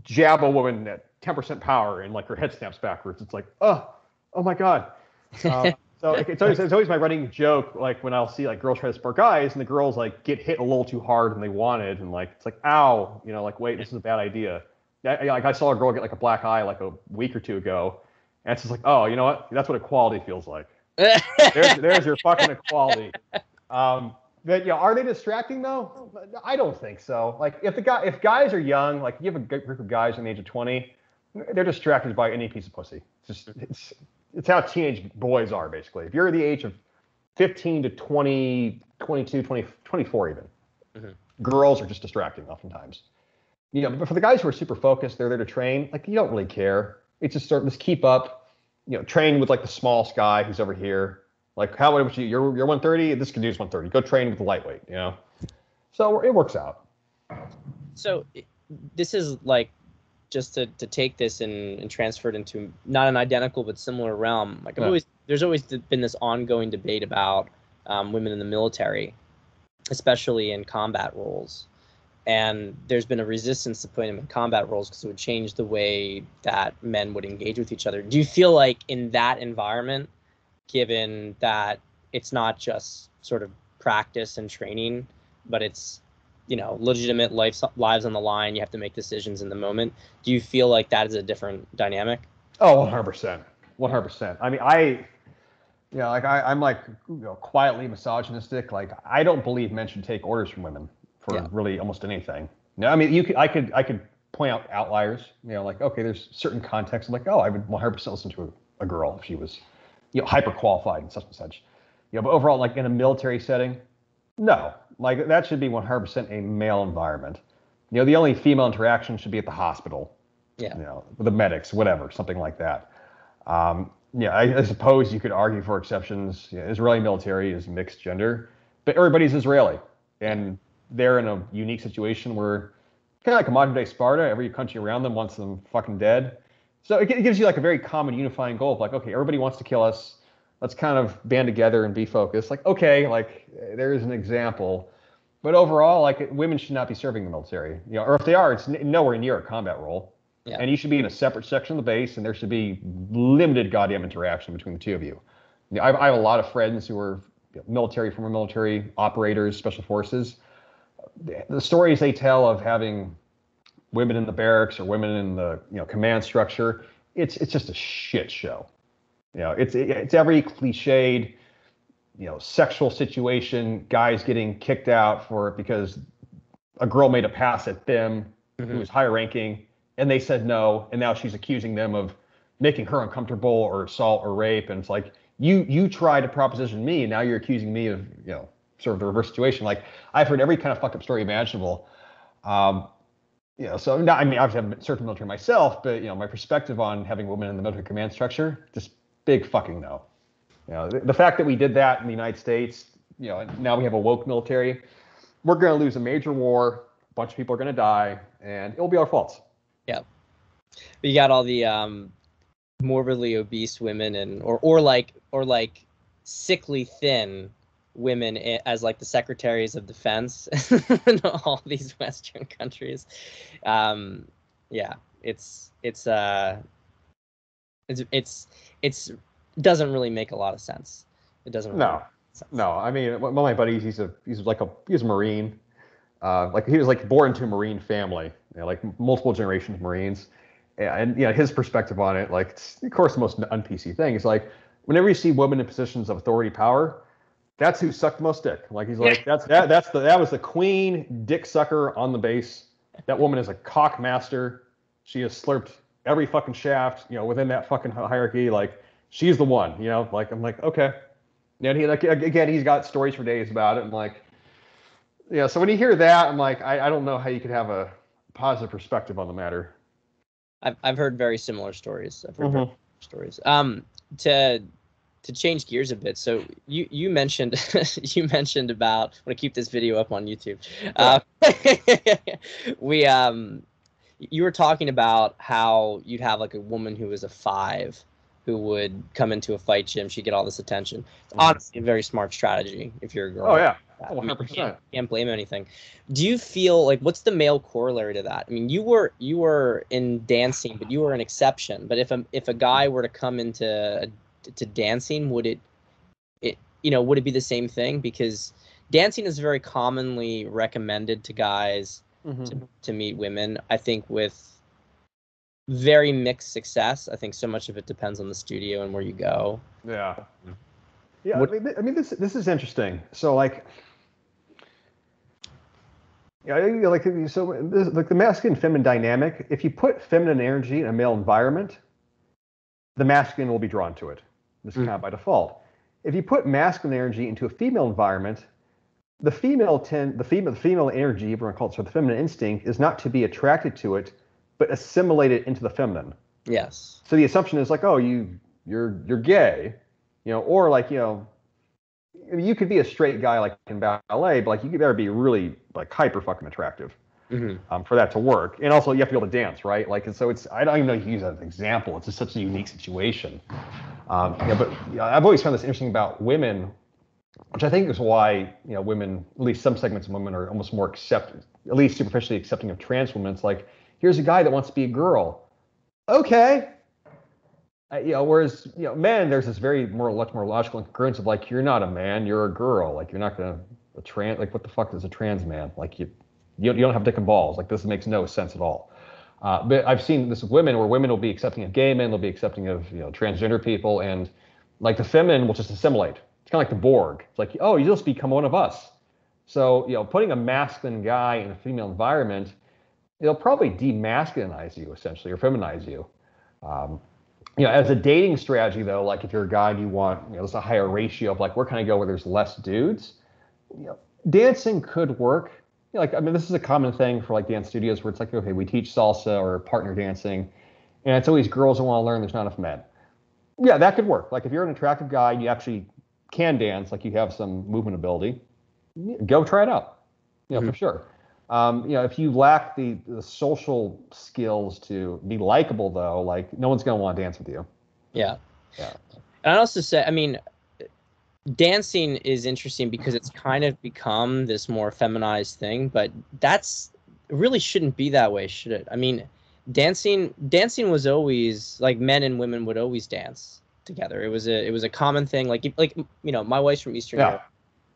jab a woman at 10% power and like her head snaps backwards. It's like, oh my god. So it's always my running joke, like when I'll see like girls try to spar guys and the girls like get hit a little too hard than they wanted, and like it's like, ow, like, wait, this is a bad idea. Like I saw a girl get like a black eye like a week or two ago, and it's just like, oh, you know what? That's what equality feels like. there's your fucking equality. But are they distracting though? I don't think so. Like if guys are young, like you have a group of guys in the age of 20, they're distracted by any piece of pussy. It's how teenage boys are, basically. If you're the age of 15 to 20, 22, 20, 24 even, mm-hmm. girls are just distracting oftentimes. But for the guys who are super focused, they're there to train, like you don't really care. It's just keep up, train with like the smallest guy who's over here. Like how much you're 130, this dude's 130. Go train with the lightweight, So it works out. So this is like, just to take this and transfer it into not an identical but similar realm. Like there's always been this ongoing debate about women in the military, especially in combat roles. And there's been a resistance to putting them in combat roles because it would change the way that men would engage with each other. Do you feel like in that environment, given that it's not just sort of practice and training, but it's legitimate lives on the line, you have to make decisions in the moment. Do you feel like that is a different dynamic? Oh, 100%. 100%. I mean, I'm like quietly misogynistic. Like I don't believe men should take orders from women for really almost anything. No, I mean, I could point out outliers, like, okay, there's certain contexts like, oh, I would 100% listen to a girl if she was, hyper qualified and such and such. But overall, like in a military setting, no, like that should be 100% a male environment. The only female interaction should be at the hospital. Yeah. With the medics, whatever, something like that. I suppose you could argue for exceptions. Israeli military is mixed gender, but everybody's Israeli, and they're in a unique situation where kind of like a modern day Sparta. Every country around them wants them fucking dead. So it gives you like a very common unifying goal of like, okay, everybody wants to kill us. Let's kind of band together and be focused. Like, okay, like there is an example. But overall, like women should not be serving the military, or if they are, it's nowhere near a combat role. Yeah. And you should be in a separate section of the base, and there should be limited goddamn interaction between the two of you. I have a lot of friends who are military, former military operators, special forces. The stories they tell of having women in the barracks or women in the command structure, it's just a shit show. It's every cliched sexual situation, guys getting kicked out because a girl made a pass at them who was higher ranking, and they said no, and now she's accusing them of making her uncomfortable or assault or rape, and it's like you tried to proposition me, and now you're accusing me of sort of the reverse situation. Like I've heard every kind of fucked up story imaginable. So not, I mean, obviously I haven't served in the military myself, but my perspective on having women in the military command structure, just big fucking no. The fact that we did that in the United States, now we have a woke military, we're going to lose a major war, a bunch of people are going to die, and it'll be our fault. Yeah. But you got all the morbidly obese women or like sickly thin women as like the secretaries of defense in all these Western countries. Yeah, it's doesn't really make a lot of sense. It doesn't really make sense. No. I mean, one of my buddies, he's a Marine. Like he was like born into a Marine family, like multiple generations of Marines. And his perspective on it, like it's, of course, the most un-PC thing is like whenever you see women in positions of authority, power, that's who sucked the most dick. Like he's like that was the queen dick sucker on the base. That woman is a cock master. She has slurped every fucking shaft, within that fucking hierarchy. Like she's the one, Like I'm like okay. And he like again, he's got stories for days about it. And like, so when you hear that, I'm like, I don't know how you could have a positive perspective on the matter. I've heard very similar stories. I've heard very similar stories. To change gears a bit, so you mentioned about, I'm gonna keep this video up on YouTube. You were talking about how you'd have like a woman who was a 5 who would come into a fight gym. She'd get all this attention. It's honestly a very smart strategy if you're a girl. Oh yeah. I mean, 100%. Can't blame anything. Do you feel like what's the male corollary to that? I mean, you were in dancing, but you were an exception. But if a guy were to come into to dancing, would it be the same thing? Because dancing is very commonly recommended to guys to meet women. I think with very mixed success. I think so much of it depends on the studio and where you go. Yeah. Yeah. I mean, this is interesting. So like. Yeah, like the masculine feminine dynamic. If you put feminine energy in a male environment, the masculine will be drawn to it. This is kind of by default. If you put masculine energy into a female environment, the female energy, we're going to call it, so the feminine instinct, is not to be attracted to it, but assimilate it into the feminine. Yes. So the assumption is like, oh, you're gay, or like you could be a straight guy like in ballet, but like you could better be really like hyper fucking attractive for that to work. And also you have to be able to dance, right? Like, and so it's, I don't even know if you can use that as an example. It's just such a unique situation. But I've always found this interesting about women, which I think is why, women, at least some segments of women are almost more at least superficially accepting of trans women. It's like, here's a guy that wants to be a girl. Okay. Whereas, men, there's this much more logical incongruence of like, you're not a man, you're a girl. Like, you're not going to, like, what the fuck is a trans man? Like, you don't have dick and balls. Like, this makes no sense at all. But I've seen this with women, where women will be accepting of gay men, they'll be accepting of, transgender people, and like the feminine will just assimilate. It's kind of like the Borg. It's like, oh, you just become one of us. So, putting a masculine guy in a female environment, it'll probably demasculinize you, essentially, or feminize you. As a dating strategy, though, like if you're a guy and you want, there's a higher ratio of like, where can I go where there's less dudes? Dancing could work. This is a common thing for like dance studios where it's like, okay, we teach salsa or partner dancing, and it's always girls who want to learn. There's not enough men. Yeah, that could work. Like if you're an attractive guy and you actually can dance, like you have some movement ability, go try it out. For sure. If you lack the social skills to be likable, though, like no one's going to want to dance with you. Yeah. And I also say, dancing is interesting because it's kind of become this more feminized thing, but that's it really shouldn't be that way, should it? I mean, dancing was always like men and women would always dance together. It was a common thing. Like my wife's from Eastern Yeah, Europe.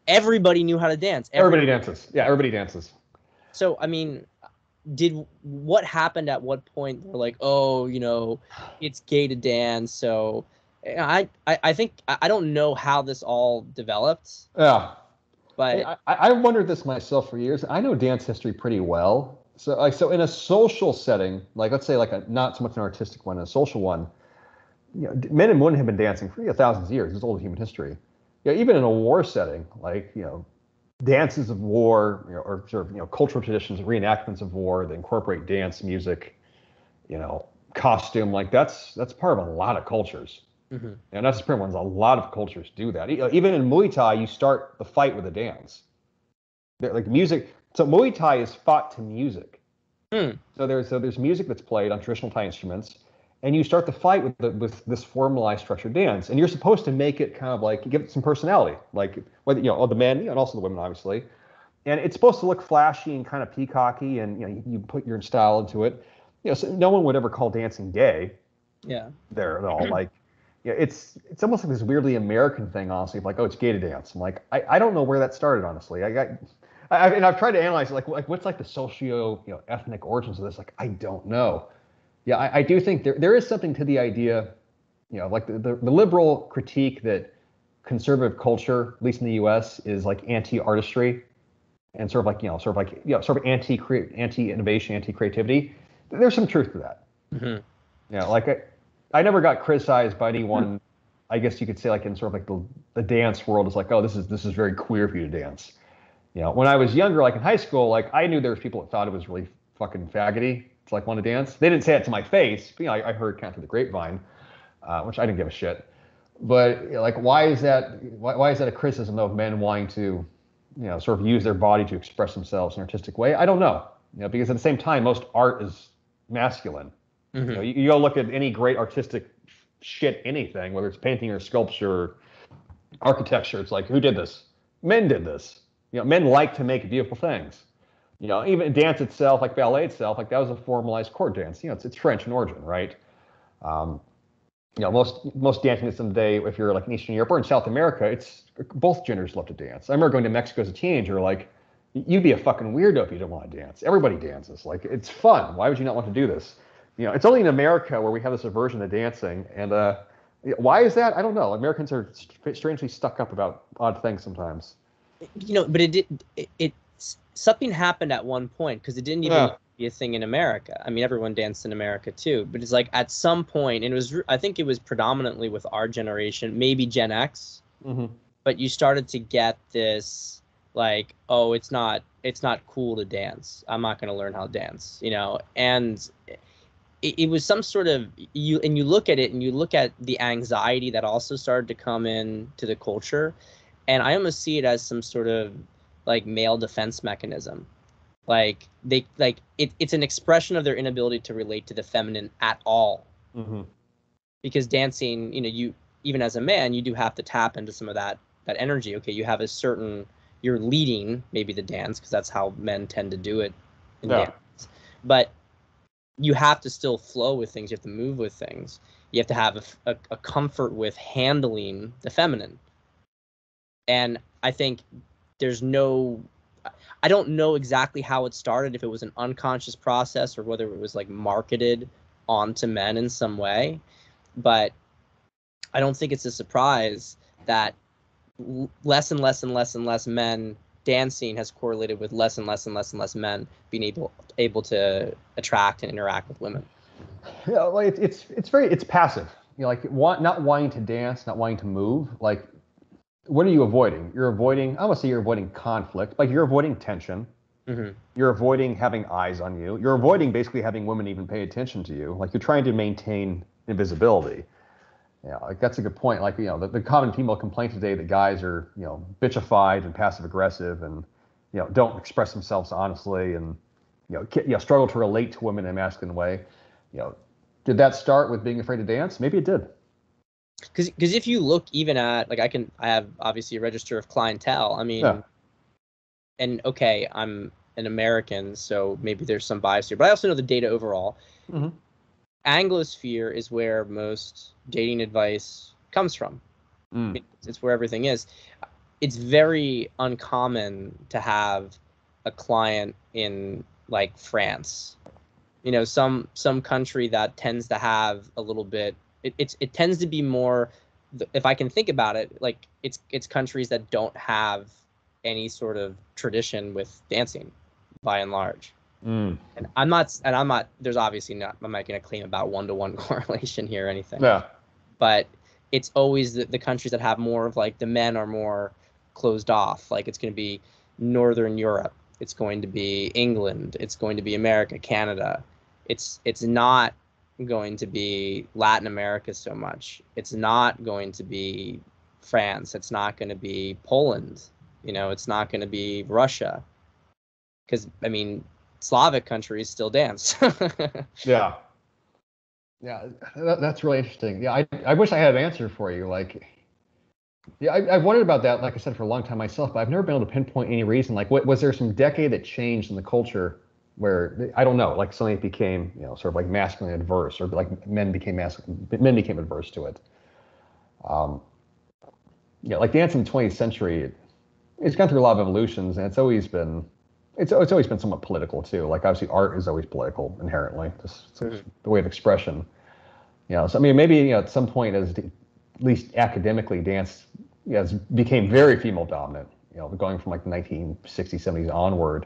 Everybody knew how to dance. everybody dances. Yeah, everybody dances. So I mean, did what happened at what point? They're like, oh, it's gay to dance. So I think I don't know how this all developed, Yeah. Hey, but I wondered this myself for years. I know dance history pretty well. So in a social setting, like let's say like a not so much an artistic one, a social one, men and women have been dancing for thousands of years. It's old human history. Even in a war setting, like dances of war, or sort of cultural traditions, reenactments of war that incorporate dance, music, costume. Like that's part of a lot of cultures. mhm. Not just print ones. A lot of cultures do that. Even in Muay Thai, you start the fight with a dance. Like music. So Muay Thai is fought to music. Hmm. So there's music that's played on traditional Thai instruments, and you start the fight with this formalized structured dance, and you're supposed to make it kind of like give it some personality, like whether the men and also the women obviously, and it's supposed to look flashy and kind of peacocky, and you put your style into it. So no one would ever call dancing gay Yeah. there at all. Like, it's almost like this weirdly American thing, honestly, of like, oh, it's gay to dance. I'm like, I don't know where that started, honestly. And I've tried to analyze it, like what's like the socio ethnic origins of this. Like, I don't know. Yeah, I do think there is something to the idea, like the liberal critique that conservative culture, at least in the U.S., is like anti-artistry and sort of anti-innovation, anti-creativity. There's some truth to that. Hmm. Like I never got criticized by anyone. I guess you could say like in sort of like the dance world is like, oh, this is very queer for you to dance. When I was younger, like in high school, like I knew there was people that thought it was really fucking faggoty to like want to dance. They didn't say it to my face, but I heard kind of through the grapevine, which I didn't give a shit. But like, why is that? Why is that a criticism of men wanting to, sort of use their body to express themselves in an artistic way? I don't know. Because at the same time, most art is masculine. Hmm. You go look at any great artistic shit, anything, whether it's painting or sculpture, or architecture. It's like, who did this? Men did this. Men like to make beautiful things. Even dance itself, like ballet itself, like that was a formalized court dance. It's French in origin, right? Um, most dancing in the day, if you're like in Eastern Europe or in South America, it's both genders love to dance. I remember going to Mexico as a teenager, like you'd be a fucking weirdo if you didn't want to dance. Everybody dances. Like it's fun. Why would you not want to do this? It's only in America where we have this aversion to dancing, and why is that? I don't know. Americans are strangely stuck up about odd things sometimes. But it something happened at one point because it didn't even Yeah. be a thing in America. I mean, everyone danced in America too, but it's like at some point, and I think it was predominantly with our generation, maybe Gen X, Hmm. but you started to get this like, oh, it's not cool to dance. I'm not going to learn how to dance, and it was some sort of you look at it and you look at the anxiety that also started to come in to the culture, and I almost see it as some sort of like male defense mechanism. Like it's an expression of their inability to relate to the feminine at all. Hmm. Because dancing, you even as a man, you do have to tap into some of that energy. Okay, you have a certain you're leading maybe the dance because that's how men tend to do it in Yeah. dance. But you have to still flow with things. You have to move with things. You have to have a comfort with handling the feminine. And I think there's no I don't know exactly how it started, if it was an unconscious process or whether it was like marketed onto men in some way. But I don't think it's a surprise that less and less and less and less men dancing has correlated with less and less and less and less men being able to attract and interact with women. Like it's passive. Like not wanting to dance, not wanting to move. Like, what are you avoiding? You're avoiding. I'm gonna say you're avoiding conflict. Like you're avoiding tension. Hmm. You're avoiding having eyes on you. You're avoiding basically having women even pay attention to you. Like you're trying to maintain invisibility. Yeah, like that's a good point. Like the common female complaint today that guys are bitchified and passive aggressive and don't express themselves honestly and struggle to relate to women in a masculine way. You know, did that start with being afraid to dance? Maybe it did. Because if you look even at, like, I have obviously a register of clientele. I mean, Yeah. and okay, I'm an American, so maybe there's some bias here, but I also know the data overall. Mm-hmm. Anglosphere is where most dating advice comes from. Mm. It's where everything is. It's very uncommon to have a client in, like, France. Some country that tends to have a little bit. It tends to be more. If I can think about it, like, it's countries that don't have any sort of tradition with dancing, by and large. Mm. And I'm not. There's obviously not. I'm not going to claim about one-to-one correlation here or anything. Yeah. But it's always the countries that have more of, like, the men are more closed off. Like, it's going to be Northern Europe. It's going to be England. It's going to be America, Canada. It's not going to be Latin America so much. It's not going to be France. It's not going to be Poland. It's not going to be Russia. Because, I mean, Slavic countries still dance. Yeah. Yeah, that's really interesting. Yeah, I wish I had an answer for you. Like, yeah, I've wondered about that, like I said, for a long time myself, but I've never been able to pinpoint any reason. Like, what was there some decade that changed in the culture where, I don't know, like something became, sort of like masculine adverse, or like men became adverse to it. Um, yeah, like dance in the 20th century, it's gone through a lot of evolutions, and it's always been somewhat political too. Like, obviously art is always political inherently, just the way of expression. So I mean, maybe at some point, at least academically, dance became very female dominant. Going from like the 1960s, 70s onward,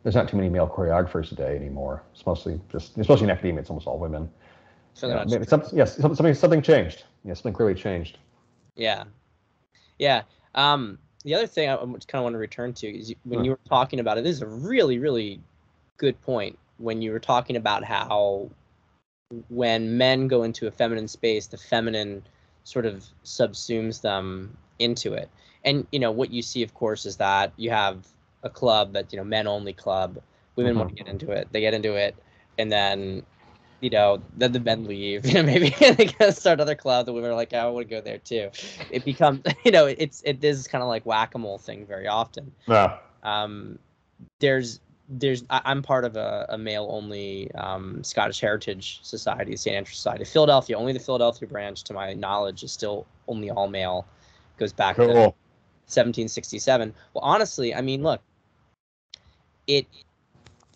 there's not too many male choreographers today anymore. It's mostly just, especially in academia, it's almost all women. Maybe something changed. Yeah, something clearly changed. Yeah. Yeah. The other thing I just kind of want to return to is when you were talking about it. This is a really, really good point. When you were talking about how when men go into a feminine space, the feminine sort of subsumes them into it. And what you see, of course, is that you have a club that, men only club. Women want to get into it. They get into it, and then then the men leave. Maybe they go start another club. The women are like, I want to go there too. It becomes, it is kind of like whack-a-mole thing very often. Yeah. I'm part of a male-only Scottish Heritage Society, St. Andrew Society, Philadelphia. Only the Philadelphia branch, to my knowledge, is still only all male. Goes back to 1767. Well, honestly, I mean, look, it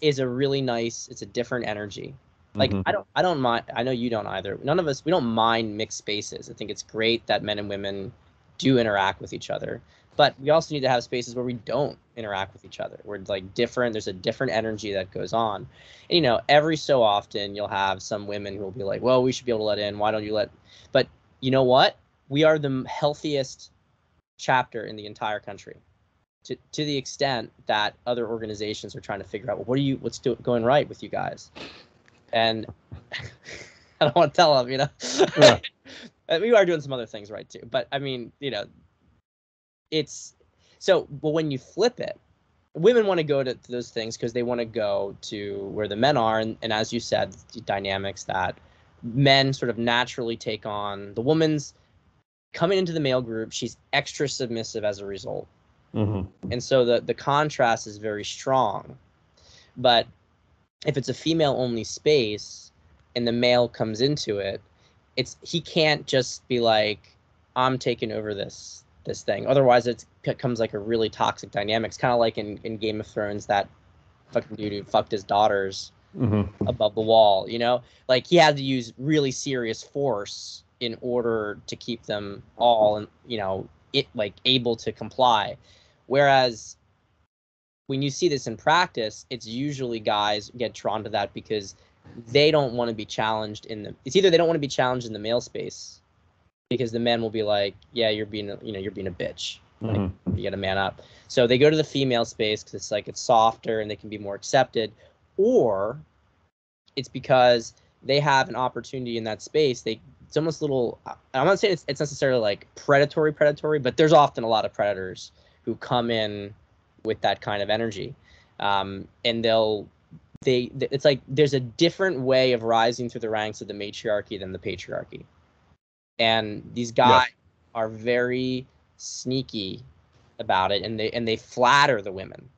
is a really nice. It's a different energy. Like, I don't mind. I know you don't either. None of us, we don't mind mixed spaces. I think it's great that men and women do interact with each other, but we also need to have spaces where we don't interact with each other. We're like different. There's a different energy that goes on. And every so often you'll have some women who will be like, well, we should be able to let in. Why don't you let? But you know what? We are the healthiest chapter in the entire country. To the extent that other organizations are trying to figure out, well, what's going right with you guys? And I don't want to tell them, Yeah. we are doing some other things right too. But I mean, it's so. But when you flip it, women want to go to those things because they want to go to where the men are, and as you said, the dynamics that men sort of naturally take on. The woman's coming into the male group; she's extra submissive as a result, and so the contrast is very strong. But if it's a female-only space and the male comes into it, he can't just be like, I'm taking over this thing. Otherwise, it becomes like a really toxic dynamic. It's kind of like in Game of Thrones, that fucking dude who fucked his daughters above the wall. Like, he had to use really serious force in order to keep them all, and like able to comply. Whereas when you see this in practice, it's usually guys get drawn to that because they don't want to be challenged it's either they don't want to be challenged in the male space because the men will be like, yeah, you're being a bitch. Like, you got to man up. So they go to the female space because it's like, it's softer and they can be more accepted. Or it's because they have an opportunity in that space. It's almost little, I'm not saying it's necessarily like predatory, but there's often a lot of predators who come in with that kind of energy. And it's like there's a different way of rising through the ranks of the matriarchy than the patriarchy. and these guys are very sneaky about it, and they flatter the women,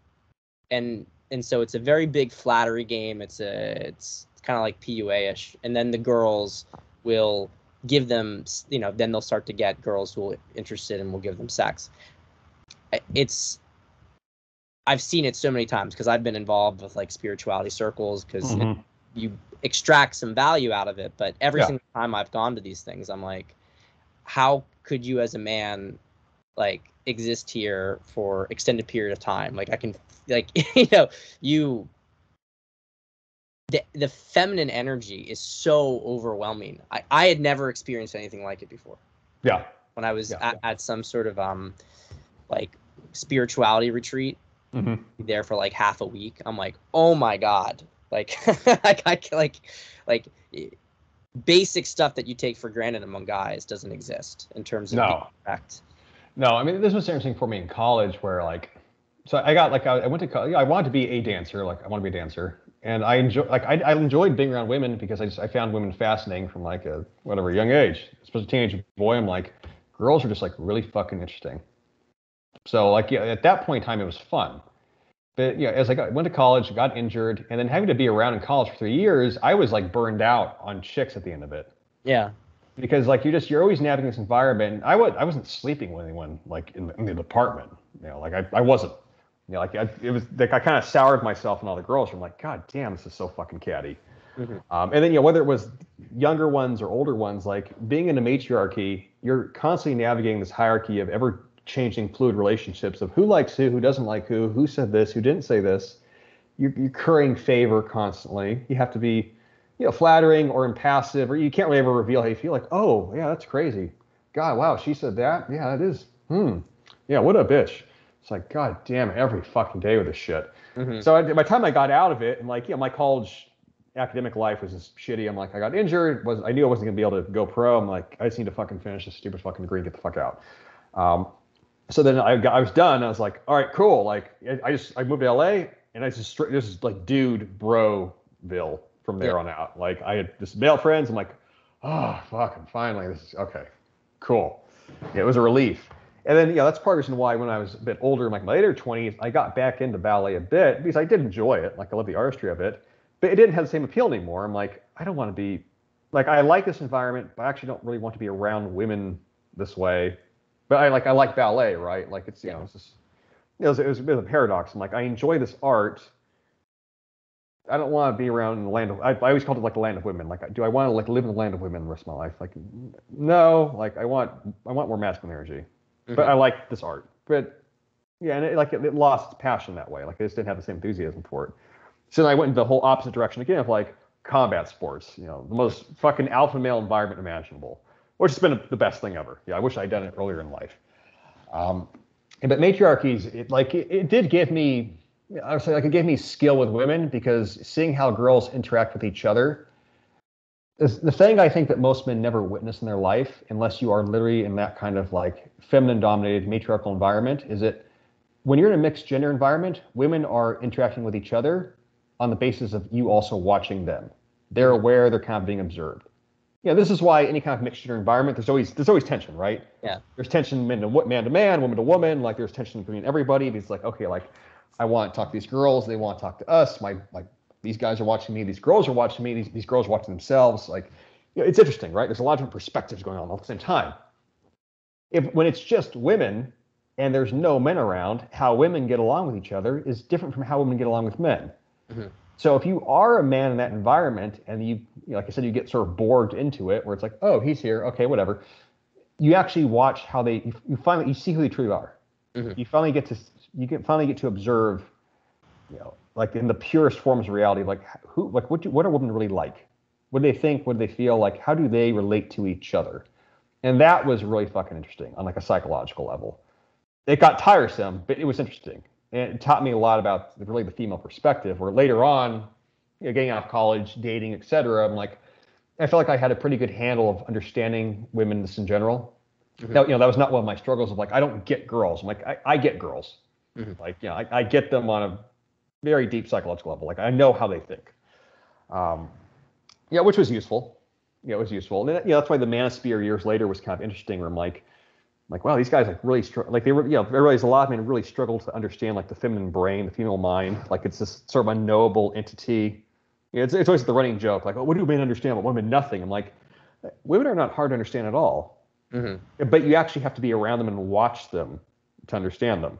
and so it's a very big flattery game. It's kind of like PUA-ish, and then the girls will give them, then they'll start to get girls who are interested and will give them sex. I've seen it so many times because I've been involved with like spirituality circles, because you extract some value out of it. But every single time I've gone to these things, I'm like, how could you as a man like exist here for extended period of time? Like I can, like, the feminine energy is so overwhelming. I had never experienced anything like it before. Yeah. When I was at some sort of like spirituality retreat, there for like half a week, I'm like, oh my God, like like basic stuff that you take for granted among guys doesn't exist in terms of being correct. No, I mean, this was interesting for me in college, where like, so I went to college. I wanted to be a dancer, like I want to be a dancer, and I enjoyed being around women because I found women fascinating from like a whatever young age, especially teenage boy. I'm like, girls are just like really fucking interesting. So like, at that point in time, it was fun. But as I went to college, got injured, and then having to be around in college for 3 years, I was like burned out on chicks at the end of it. Yeah. Because like you're always navigating this environment. And I wasn't sleeping with anyone like in the department. Like I wasn't. Like it was like I kind of soured myself on all the girls. I'm like, God damn, this is so fucking catty. And then whether it was younger ones or older ones, like being in a matriarchy, you're constantly navigating this hierarchy of ever changing fluid relationships of who likes who doesn't like who said this, who didn't say this. You're currying favor constantly. You have to be flattering or impassive, or you can't really ever reveal how you feel. Like, oh yeah, that's crazy. God, wow, she said that. Yeah, that is. Yeah, what a bitch. It's like, God damn, every fucking day with this shit. So by the time I got out of it, and like, my college academic life was just shitty. I'm like, I got injured. I knew I wasn't gonna be able to go pro. I'm like, I just need to fucking finish this stupid fucking degree and get the fuck out. So then I was done. I was like, all right, cool. Like I moved to LA, and this is like dude broville from there on out. Like I had just male friends. I'm like, oh fucking finally, this is okay, cool. It was a relief. And then that's part of the reason why when I was a bit older, like my later 20s, I got back into ballet a bit because I did enjoy it. Like I love the artistry of it, but it didn't have the same appeal anymore. I'm like, I don't want to be like, I like this environment, but I actually don't really want to be around women this way. But I like ballet, right? Like it's it's just, it was a bit of a paradox. I'm like, I enjoy this art. I don't want to be around the land of. I always called it like the land of women. Like, do I want to like live in the land of women the rest of my life? Like, no. Like, I want more masculine energy. But I like this art. But yeah, and it lost its passion that way. Like, I just didn't have the same enthusiasm for it. So then I went in the whole opposite direction again of like combat sports. The most fucking alpha male environment imaginable, which has been the best thing ever. Yeah, I wish I'd done it earlier in life. But matriarchies, it did give me. I would say like it gave me skill with women because seeing how girls interact with each other is the thing I think that most men never witness in their life unless you are literally in that kind of like feminine dominated matriarchal environment, is that when you're in a mixed gender environment, women are interacting with each other on the basis of you also watching them. They're aware, they're kind of being observed. This is why any kind of mixed gender environment, there's always tension, right? Yeah. There's tension man to man, woman to woman, like there's tension between everybody. It's like, okay, like I want to talk to these girls. They want to talk to us. These guys are watching me. These girls are watching me. These girls are watching themselves. Like, it's interesting, right? There's a lot of different perspectives going on at the same time. When it's just women and there's no men around, how women get along with each other is different from how women get along with men. So if you are a man in that environment and you like I said, you get sort of bored into it, where it's like, oh, he's here, okay, whatever. You actually watch how you see who they truly are. You finally get to observe, like in the purest forms of reality, like what are women really like? What do they think? What do they feel? Like, how do they relate to each other? And that was really fucking interesting on like a psychological level. It got tiresome, but it was interesting. And it taught me a lot about really the female perspective, where later on, getting out of college, dating, etc., I felt like I had a pretty good handle of understanding women just in general. That was not one of my struggles of like, I don't get girls. I'm like, I get girls. Like, I get them on a very deep psychological level. Like, I know how they think. Which was useful. it was useful. And that's why the Manosphere years later was kind of interesting. Where I'm like, wow, these guys like really struggle. Like they were, I realized a lot of men really struggle to understand like the feminine brain, the female mind. Like it's this sort of unknowable entity. It's always the running joke. Like, oh, what do men understand? But women, nothing. I'm like, women are not hard to understand at all. Mm-hmm. But you actually have to be around them and watch them to understand them.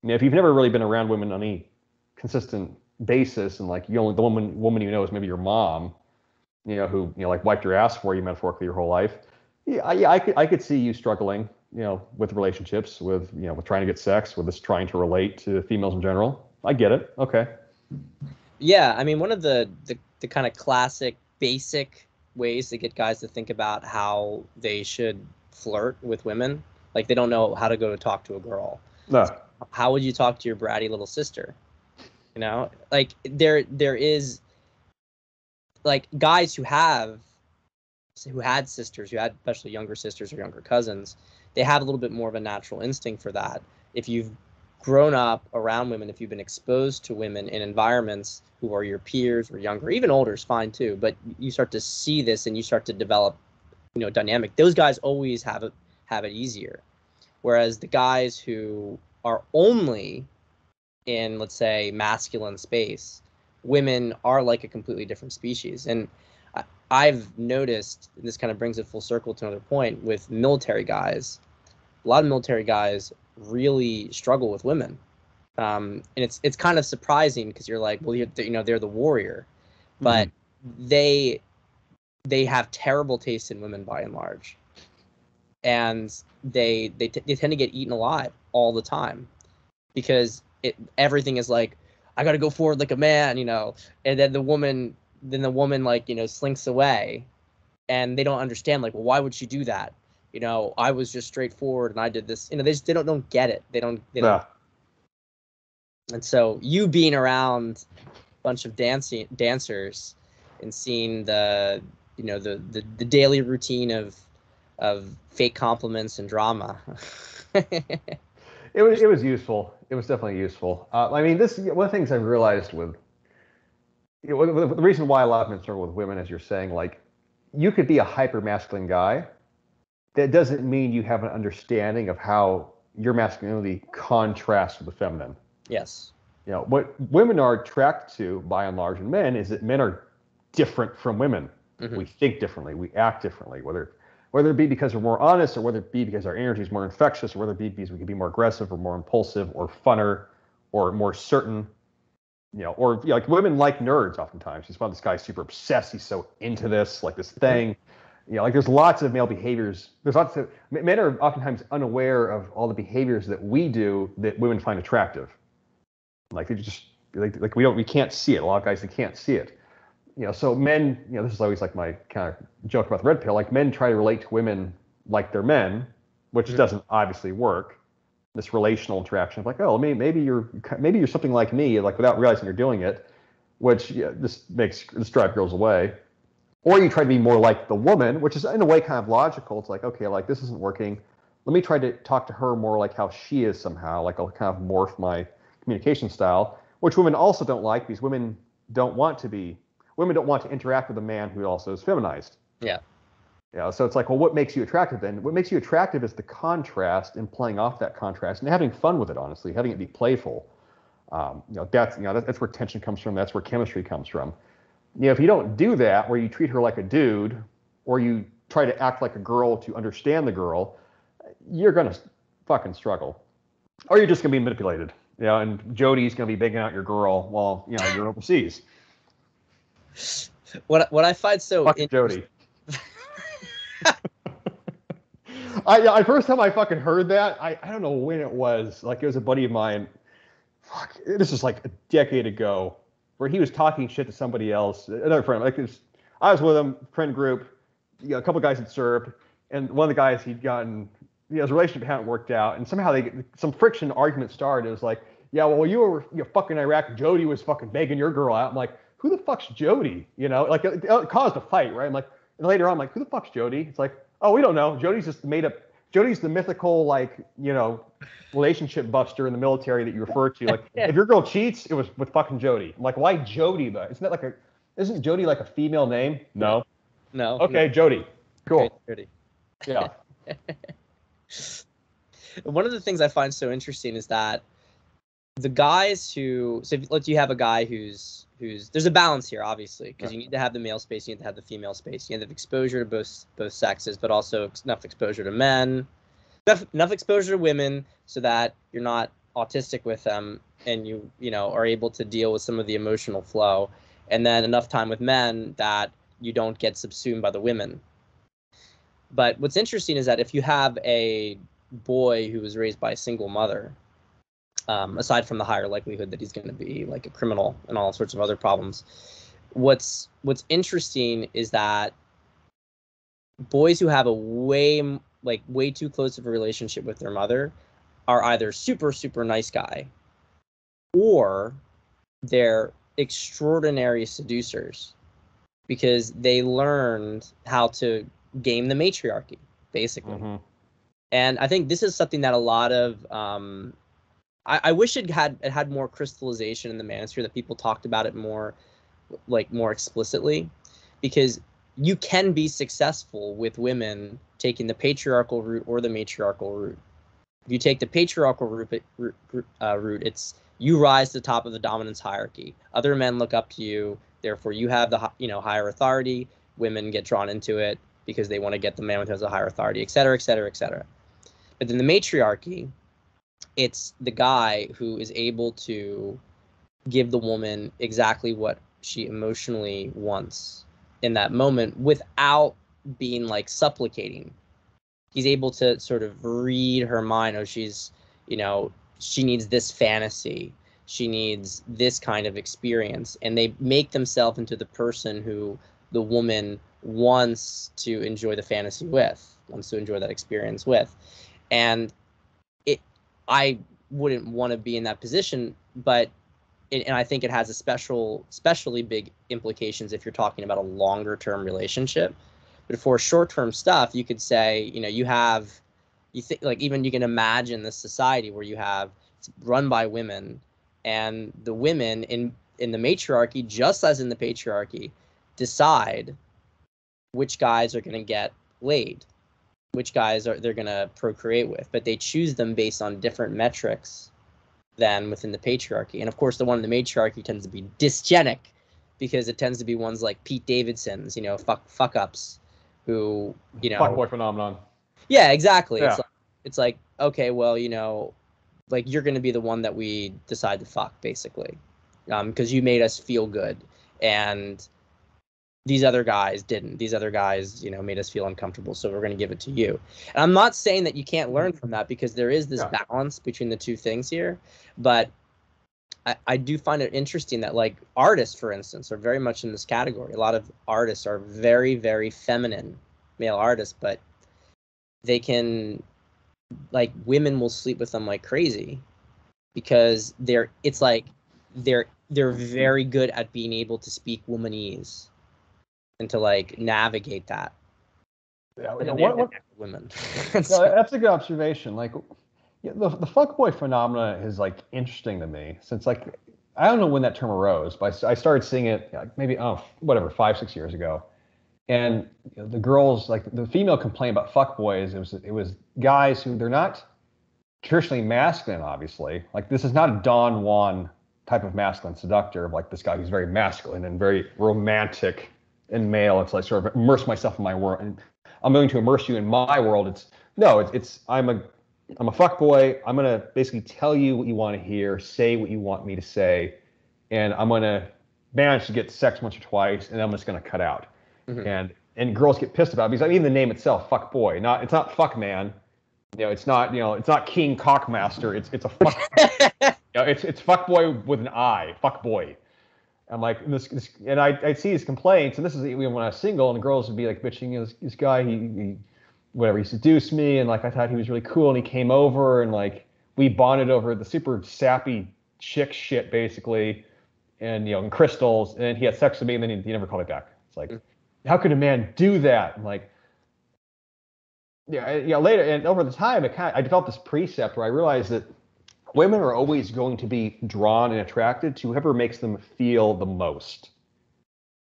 If you've never really been around women on any consistent basis, and like the woman you know is maybe your mom, who like wiped your ass for you metaphorically your whole life. Yeah, I could see you struggling, with relationships, with with trying to get sex, with this trying to relate to females in general. I get it. Okay. Yeah, I mean, one of the kind of classic, basic ways to get guys to think about how they should flirt with women, like they don't know how to go to talk to a girl. No. So how would you talk to your bratty little sister? Like there is like guys who had sisters, who had especially younger sisters or younger cousins, they have a little bit more of a natural instinct for that. If you've grown up around women, if you've been exposed to women in environments who are your peers or younger, even older is fine too, but you start to see this and you start to develop, dynamic. Those guys always have it easier. Whereas the guys who are only in, let's say, masculine space, women are like a completely different species. And I've noticed, and this kind of brings it full circle to another point, with military guys, a lot of military guys really struggle with women. And it's kind of surprising because you're like, well, they're the warrior, but they have terrible taste in women by and large. And they tend to get eaten alive all the time because everything is like, I got to go forward like a man, and then the woman like, slinks away, and they don't understand, like, well, why would she do that? I was just straightforward and I did this. They don't get it. They don't. And so you being around a bunch of dancers and seeing the daily routine of fake compliments and drama. It was useful. It was definitely useful. I mean, this one of the things I've realized with the reason why a lot of men struggle with women, as you're saying, like you could be a hyper masculine guy. That doesn't mean you have an understanding of how your masculinity contrasts with the feminine. Yes. What women are attracted to, by and large, in men is that men are different from women. Mm-hmm. We think differently. We act differently. Whether it be because we're more honest, or whether it be because our energy is more infectious, or whether it be because we can be more aggressive or more impulsive or funner or more certain. Like women like nerds oftentimes. She's found this guy's super obsessed. He's so into this, like this thing. Like there's lots of male behaviors. Men are oftentimes unaware of all the behaviors that we do that women find attractive. Like they just like we can't see it. A lot of guys, they can't see it. So men, this is always like my kind of joke about the red pill. Like men try to relate to women like they're men, which doesn't obviously work. This relational interaction of like, oh, maybe you're something like me, like without realizing you're doing it, which this drive girls away. Or you try to be more like the woman, which is in a way kind of logical. It's like, okay, like this isn't working. Let me try to talk to her more like how she is somehow. Like I'll kind of morph my communication style, which women also don't like because women don't want to interact with a man who also is feminized. Yeah. So it's like, well, what makes you attractive then? What makes you attractive is the contrast and playing off that contrast and having fun with it, honestly, having it be playful. That's where tension comes from. That's where chemistry comes from. If you don't do that, where you treat her like a dude, or you try to act like a girl to understand the girl, you're gonna fucking struggle, or you're just gonna be manipulated. And Jody's gonna be bigging out your girl while you're overseas. What I find so fuck Jody. I first time I fucking heard that, I don't know when it was. Like it was a buddy of mine. Fuck, this is like a decade ago, where he was talking shit to somebody else, another friend. I was with him, friend group. A couple of guys had served, and one of the guys he'd gotten, his relationship hadn't worked out, and somehow some friction argument started. It was like, yeah, well, you were fucking Iraq. Jody was fucking begging your girl out. I'm like, who the fuck's Jody? Like it caused a fight, right? I'm like, and later on, I'm like, who the fuck's Jody? It's like, oh, we don't know. Jody's just made up. Jody's the mythical, like, relationship buster in the military that you refer to. Like, if your girl cheats, it was with fucking Jody. I'm like, why Jody though? Isn't Jody like a female name? No. No. Okay, No. Jody. Cool. Jody. Yeah. One of the things I find so interesting is that the guys who, so if you have a guy who's there's a balance here, obviously, because you need to have the male space, you need to have the female space, you need to have exposure to both sexes, but also enough exposure to men, enough exposure to women, so that you're not autistic with them, and you know are able to deal with some of the emotional flow, and then enough time with men that you don't get subsumed by the women. But what's interesting is that if you have a boy who was raised by a single mother, aside from the higher likelihood that he's going to be like a criminal and all sorts of other problems, what's interesting is that boys who have a way too close of a relationship with their mother are either super nice guy, or they're extraordinary seducers, because they learned how to game the matriarchy, basically. Mm-hmm. And I think this is something that a lot of I wish it had more crystallization in the manosphere, that people talked about it more explicitly, because you can be successful with women taking the patriarchal route or the matriarchal route. If you take the patriarchal route, it's you rise to the top of the dominance hierarchy. Other men look up to you, therefore you have the higher authority. Women get drawn into it because they want to get the man who has a higher authority, et cetera, et cetera, et cetera. But then the matriarchy, it's the guy who is able to give the woman exactly what she emotionally wants in that moment without being like supplicating. He's able to sort of read her mind. Oh, she's, she needs this fantasy. She needs this kind of experience. And they make themselves into the person who the woman wants to enjoy the fantasy with, wants to enjoy that experience with. And I wouldn't want to be in that position, but and I think it has especially big implications if you're talking about a longer term relationship. But for short term stuff, you could say, you think like even you can imagine this society where you have it's run by women, and the women in the matriarchy, just as in the patriarchy, decide which guys are going to get laid, which guys they're going to procreate with, but they choose them based on different metrics than within the patriarchy. And of course, the one in the matriarchy tends to be dysgenic, because it tends to be ones like Pete Davidson's, fuck ups, who, fuckboy phenomenon. Yeah, exactly. Yeah. It's like, okay, well, like you're going to be the one that we decide to fuck, basically, because you made us feel good, and these other guys didn't. These other guys, made us feel uncomfortable, so we're going to give it to you. And I'm not saying that you can't learn from that, because there is this balance between the two things here. But I do find it interesting that, like, artists, for instance, are very much in this category. A lot of artists are very, very feminine, male artists, but they can, like, women will sleep with them like crazy, because they're very good at being able to speak womanese and to like navigate that. Yeah, women. No, that's a good observation. Like, the fuckboy phenomena is like interesting to me, since like I don't know when that term arose, but I started seeing it maybe 5-6 years ago, and the girls, like the female complaint about fuckboys, it was guys who they're not traditionally masculine, obviously. Like, this is not a Don Juan type of masculine seductor, of like this guy who's very masculine and very romantic and male. It's like sort of immerse myself in my world, and I'm going to immerse you in my world. I'm a fuckboy. I'm gonna basically tell you what you want to hear, say what you want me to say, and I'm gonna manage to get sex once or twice, and I'm just gonna cut out. Mm-hmm. And girls get pissed about it, because even the name itself, fuckboy, it's not fuck man. It's not King Cockmaster. It's a fuck. It's fuckboy with an I. Fuckboy. I'm like, and I see his complaints, and this is even when I was single, and the girls would be like bitching, this guy, he seduced me, and like I thought he was really cool, and he came over, and like we bonded over the super sappy chick shit, basically, and and crystals, and he had sex with me, and then he never called me back. It's like, how could a man do that? And like, later, and over the time, I developed this precept where I realized that women are always going to be drawn and attracted to whoever makes them feel the most.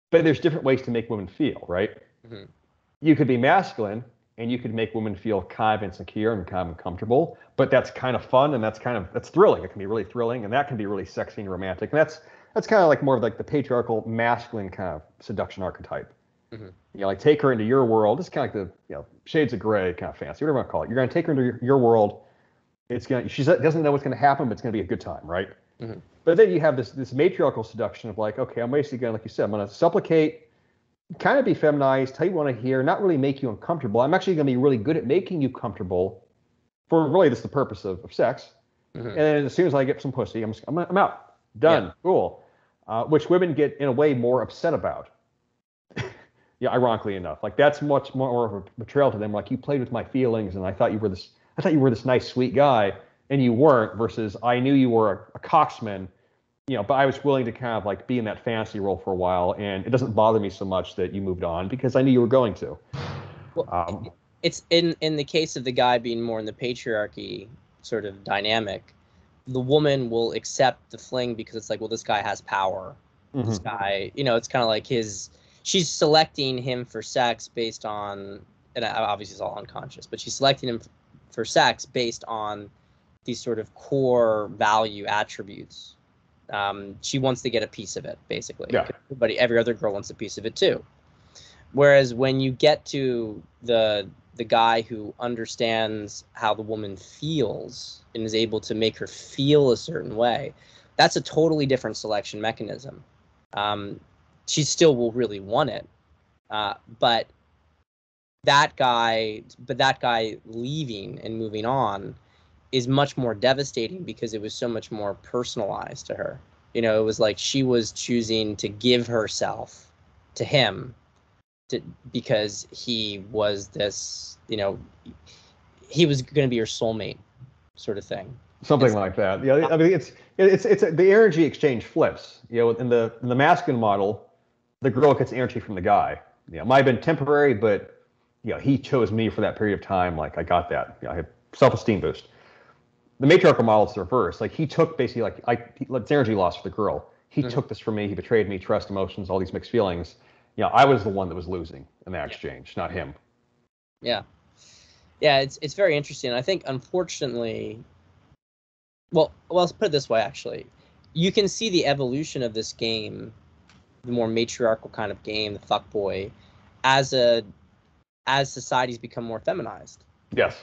But there's different ways to make women feel, right? Mm-hmm. You could be masculine and you could make women feel kind of insecure and kind of uncomfortable, but that's kind of fun and that's thrilling. It can be really thrilling and that can be really sexy and romantic. And that's kind of like more of like the patriarchal masculine kind of seduction archetype. Mm-hmm. You know, like take her into your world. It's kind of like the, you know, shades of gray kind of fancy, whatever you want to call it. You're going to take her into your world. She doesn't know what's going to happen, but it's going to be a good time, right? Mm-hmm. But then you have this matriarchal seduction of like, okay, I'm basically going to, like you said, I'm going to supplicate, kind of be feminized, tell you what I want to hear, not really make you uncomfortable. I'm actually going to be really good at making you comfortable for really this is the purpose of sex. Mm-hmm. And then as soon as I get some pussy, I'm out. Done. Yeah. Cool. Which women get in a way more upset about. Yeah, ironically enough, like that's much more of a betrayal to them. Like you played with my feelings, and I thought you were this nice, sweet guy, and you weren't. Versus I knew you were a coxman, you know, but I was willing to kind of like be in that fantasy role for a while, and it doesn't bother me so much that you moved on because I knew you were going to. Well, it's in the case of the guy being more in the patriarchy sort of dynamic, the woman will accept the fling because it's like, well, this guy has power. Mm-hmm. This guy, you know, it's kind of like she's selecting him for sex based on, and obviously it's all unconscious, but she's selecting him for sex based on these sort of core value attributes. She wants to get a piece of it, basically. Yeah. Every other girl wants a piece of it too. Whereas when you get to the guy who understands how the woman feels and is able to make her feel a certain way, that's a totally different selection mechanism. She still will really want it, but that guy leaving and moving on is much more devastating because it was so much more personalized to her. You know, it was like she was choosing to give herself to him because he was this, you know, he was going to be her soulmate, sort of thing. Something like that. Yeah, I mean, it's the energy exchange flips. You know, in the masculine model, the girl gets energy from the guy. You know, it might have been temporary, but you know, he chose me for that period of time. Like I got that. You know, I had self-esteem boost. The matriarchal model is the reverse. Like he took basically it's energy loss for the girl. He took this from me. He betrayed me. Trust, emotions, all these mixed feelings. You know, I was the one that was losing in that exchange, not him. Yeah, yeah. It's very interesting. I think, unfortunately, well, let's put it this way. Actually, you can see the evolution of this game, the more matriarchal kind of game, the fuckboy, as societies become more feminized. Yes.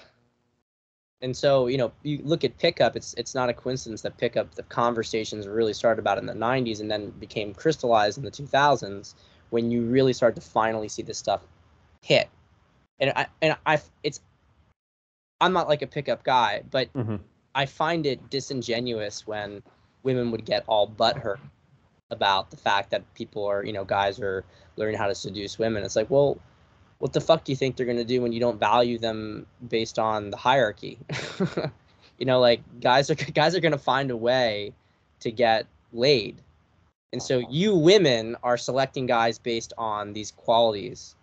And so, you know, you look at pickup, it's not a coincidence that pickup, the conversations really started about in the 90s and then became crystallized in the 2000s when you really start to finally see this stuff hit. And I'm not like a pickup guy, but I find it disingenuous when women would get all butthurt about the fact that people are, you know, guys are learning how to seduce women. It's like, well, what the fuck do you think they're going to do when you don't value them based on the hierarchy? You know, like guys are going to find a way to get laid. And so you women are selecting guys based on these qualities.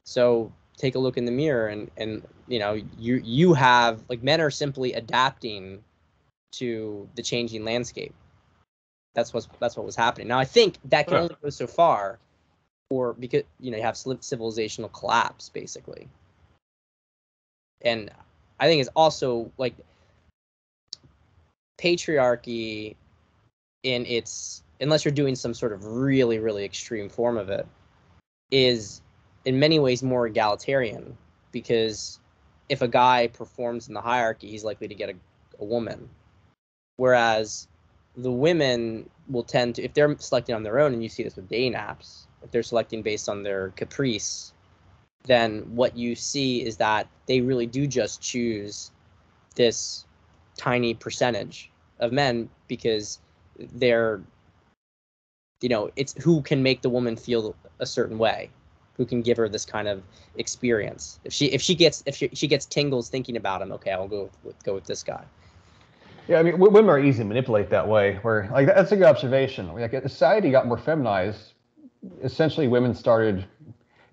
So take a look in the mirror and you know, you have, like, men are simply adapting to the changing landscape. That's what was happening. Now I think that can only go so far, or because, you know, you have civilizational collapse basically. And I think it's also like patriarchy in its, unless you're doing some sort of really, really extreme form of it, is in many ways more egalitarian, because if a guy performs in the hierarchy, he's likely to get a woman. Whereas the women will tend to, if they're selecting on their own, and you see this with dating apps, if they're selecting based on their caprice, then what you see is that they really do just choose this tiny percentage of men because they're, you know, it's who can make the woman feel a certain way, who can give her this kind of experience. If she gets tingles thinking about him, okay, I'll go with this guy. Yeah, I mean, women are easy to manipulate that way. Where, like, that's a good observation. Like, as society got more feminized, essentially women started.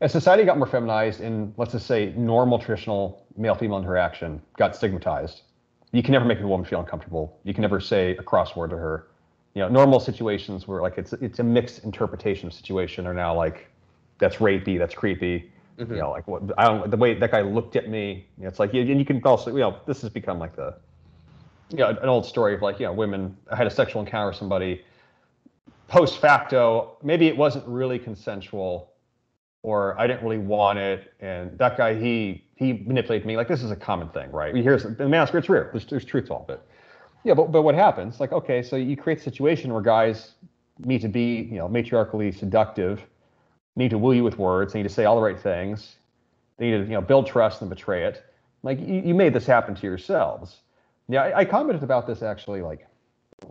As society got more feminized, and let's just say normal traditional male-female interaction got stigmatized. You can never make a woman feel uncomfortable. You can never say a cross word to her. You know, normal situations where like it's a mixed interpretation situation are now like that's rapey, that's creepy. Mm-hmm. You know, like what I don't the way that guy looked at me. It's like, and you can also, this has become like an old story of like, women. I had a sexual encounter with somebody post facto. Maybe it wasn't really consensual, or I didn't really want it, and that guy he manipulated me. Like, this is a common thing, right? Here's the mask. It's real. There's truth to all of it. Yeah, but what happens? Like, okay, so you create a situation where guys need to be, matriarchally seductive, need to woo you with words, need to say all the right things, they need to, build trust and betray it. Like, you made this happen to yourselves. Yeah, I commented about this actually, like, oh,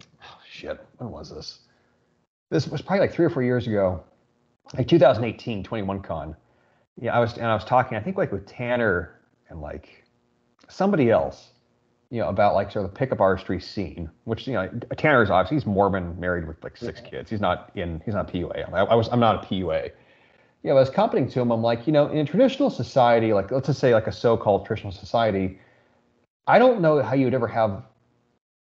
shit, when was this? This was probably like 3 or 4 years ago, like 2018 21 Con. Yeah, I was talking, I think, like with Tanner and like somebody else, about like sort of the pickup artistry scene, which, Tanner's obviously, he's Mormon, married with like 6 kids. He's not PUA. I'm not a PUA. I was commenting to him. I'm like, in a traditional society, like let's just say like a so-called traditional society, I don't know how you would ever have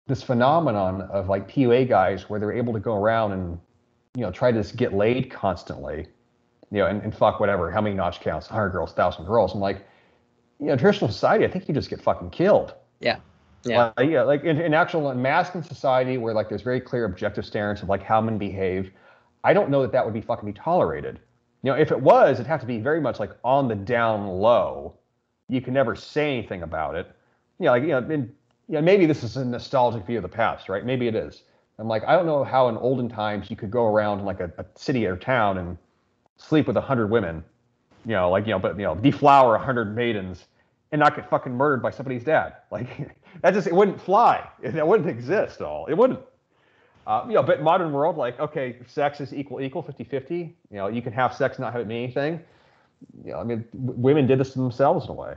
this phenomenon of like PUA guys where they're able to go around and, try to just get laid constantly, and fuck whatever, how many notch counts, 100 girls, 1,000 girls. I'm like, traditional society, I think you just get fucking killed. Yeah. Yeah. Like in actual masculine society where like there's very clear objective standards of like how men behave, I don't know that would be fucking be tolerated. If it was, it'd have to be very much like on the down low. You can never say anything about it. Maybe this is a nostalgic view of the past, right? Maybe it is. I'm like, I don't know how in olden times you could go around in like a city or town and sleep with 100 women, deflower 100 maidens and not get fucking murdered by somebody's dad. Like, it wouldn't fly. That wouldn't exist at all. It wouldn't. But modern world, like, okay, sex is equal, 50-50. You can have sex and not have it mean anything. Women did this to themselves in a way.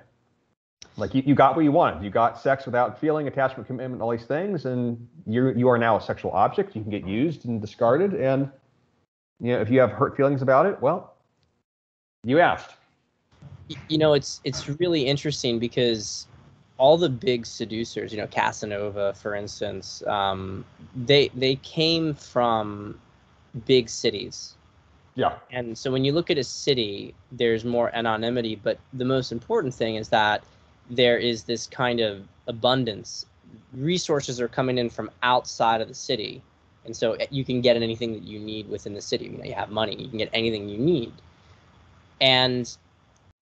Like, you got what you wanted. You got sex without feeling, attachment, commitment, all these things, and you are now a sexual object. You can get used and discarded, and if you have hurt feelings about it, well, you asked. It's really interesting because all the big seducers, Casanova, for instance, they came from big cities. Yeah. And so when you look at a city, there's more anonymity, but the most important thing is that there is this kind of abundance. Resources are coming in from outside of the city. And so you can get anything that you need within the city. You have money, you can get anything you need. And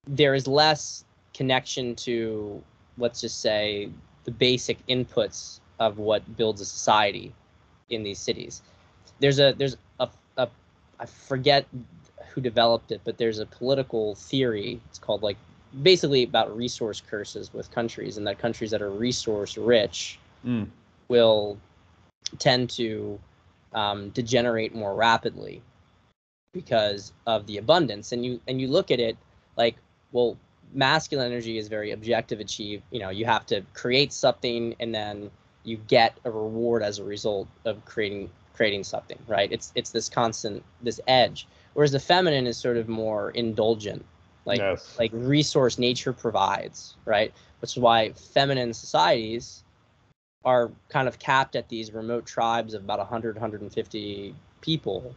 there is less connection to, let's just say, the basic inputs of what builds a society in these cities. There's a I forget who developed it, but there's a political theory. It's called basically about resource curses with countries, and that countries that are resource rich will tend to degenerate more rapidly because of the abundance. And you look at it like, well, masculine energy is very objective, achieve. You have to create something, and then you get a reward as a result of creating something, right? It's this constant, this edge. Whereas the feminine is sort of more indulgent, like resource nature provides, right? Which is why feminine societies are kind of capped at these remote tribes of about 100, 150 people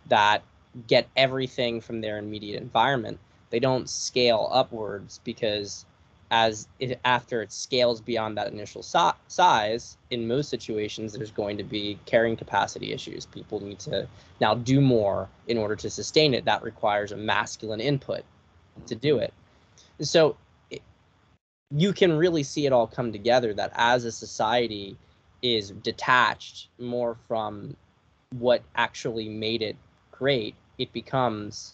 that get everything from their immediate environment. They don't scale upwards because after it scales beyond that initial size, in most situations, there's going to be carrying capacity issues. People need to now do more in order to sustain it. That requires a masculine input to do it. So you can really see it all come together, that as a society is detached more from what actually made it great, it becomes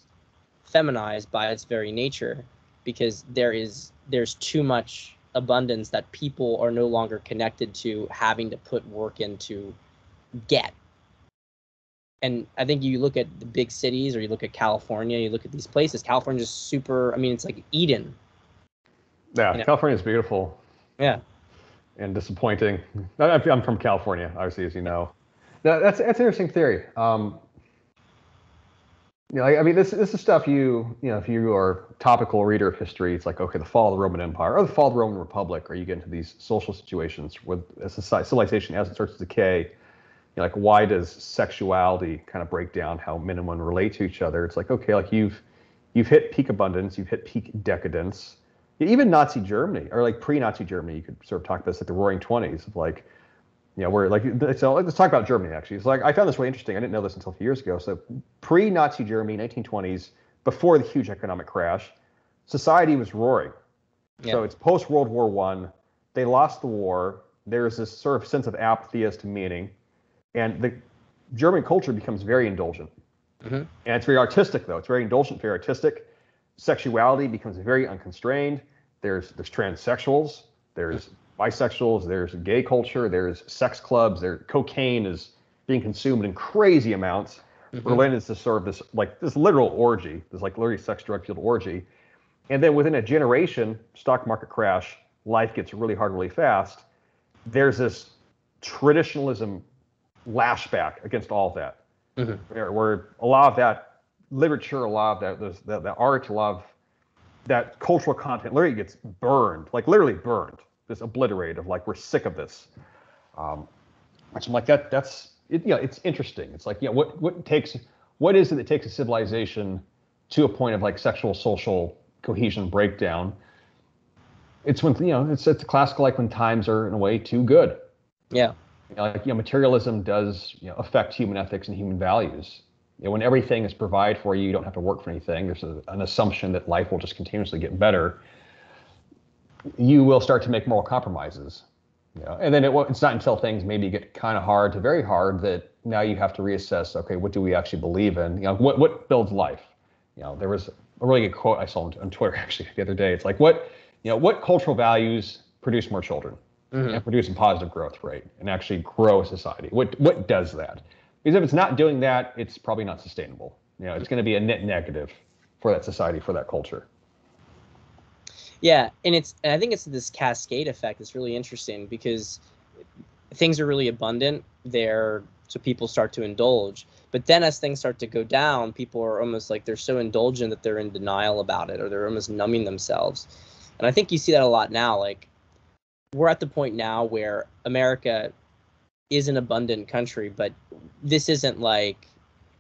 feminized by its very nature, because there's too much abundance that people are no longer connected to having to put work into get. And I think you look at the big cities, or you look at California, you look at these places, California's super, it's like Eden. Yeah, California's beautiful. Yeah. And disappointing. I'm from California, obviously, as you know. That's an interesting theory. This is stuff if you are a topical reader of history, it's like, okay, the fall of the Roman Empire or the fall of the Roman Republic, or you get into these social situations with a civilization as it starts to decay. Why does sexuality kind of break down how men and women relate to each other? It's like, okay, like you've You've hit peak abundance. You've hit peak decadence. Even Nazi Germany, or like pre-Nazi Germany, you could sort of talk about this like the Roaring Twenties, of like, where like, so let's talk about Germany actually. It's like, I found this really interesting. I didn't know this until a few years ago. So pre-Nazi Germany, 1920s, before the huge economic crash, society was roaring. Yeah. So it's post-World War I. They lost the war. There's this sort of sense of apathy as to meaning. And the German culture becomes very indulgent. And it's very artistic, though. It's very indulgent, very artistic. Sexuality becomes very unconstrained. There's transsexuals. There's bisexuals. There's gay culture. There's sex clubs. Cocaine is being consumed in crazy amounts. Berlin is this sort of this literal orgy, this like literally sex drug fueled orgy. And then within a generation, stock market crash, life gets really hard really fast. There's this traditionalism lashback against all of that. Where a lot of that literature, a lot of that art, a lot of that cultural content literally gets burned, like literally burned, just obliterated, of like, we're sick of this. Which I'm like, that's it, it's interesting. It's like, what is it that takes a civilization to a point of like sexual social cohesion breakdown? It's when, it's classical, like when times are in a way too good. Yeah. Materialism does affect human ethics and human values. When everything is provided for you, you don't have to work for anything. There's an assumption that life will just continuously get better. You will start to make moral compromises. And then it's not until things maybe get kind of hard to very hard that now you have to reassess. Okay, what do we actually believe in? What builds life? There was a really good quote I saw on Twitter actually the other day. It's like, what cultural values produce more children? And produce a positive growth rate and actually grow a society. What does that? Because if it's not doing that, it's probably not sustainable. It's going to be a net negative for that society, for that culture. Yeah, and I think it's this cascade effect that's really interesting, because things are really abundant there, so people start to indulge. But then as things start to go down, people are almost like, they're so indulgent that they're in denial about it, or they're almost numbing themselves. And I think you see that a lot now. Like, we're at the point now where America is an abundant country, but this isn't like,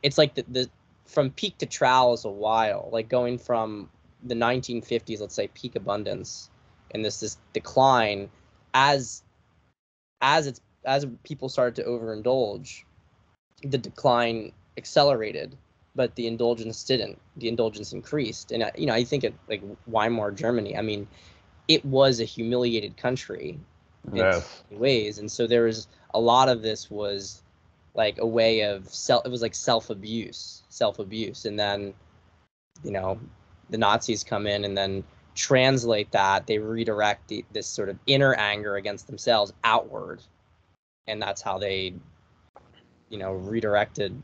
it's like the from peak to trowel is a while, like going from the 1950s, let's say, peak abundance, and this decline as people started to overindulge, the decline accelerated, but the indulgence didn't. The indulgence increased. And I think it, like Weimar Germany, I mean, it was a humiliated country in so many ways. And so there was a lot of this was like a way of it was like self-abuse. And then, the Nazis come in and then translate that. They redirect this sort of inner anger against themselves outward. And that's how they, redirected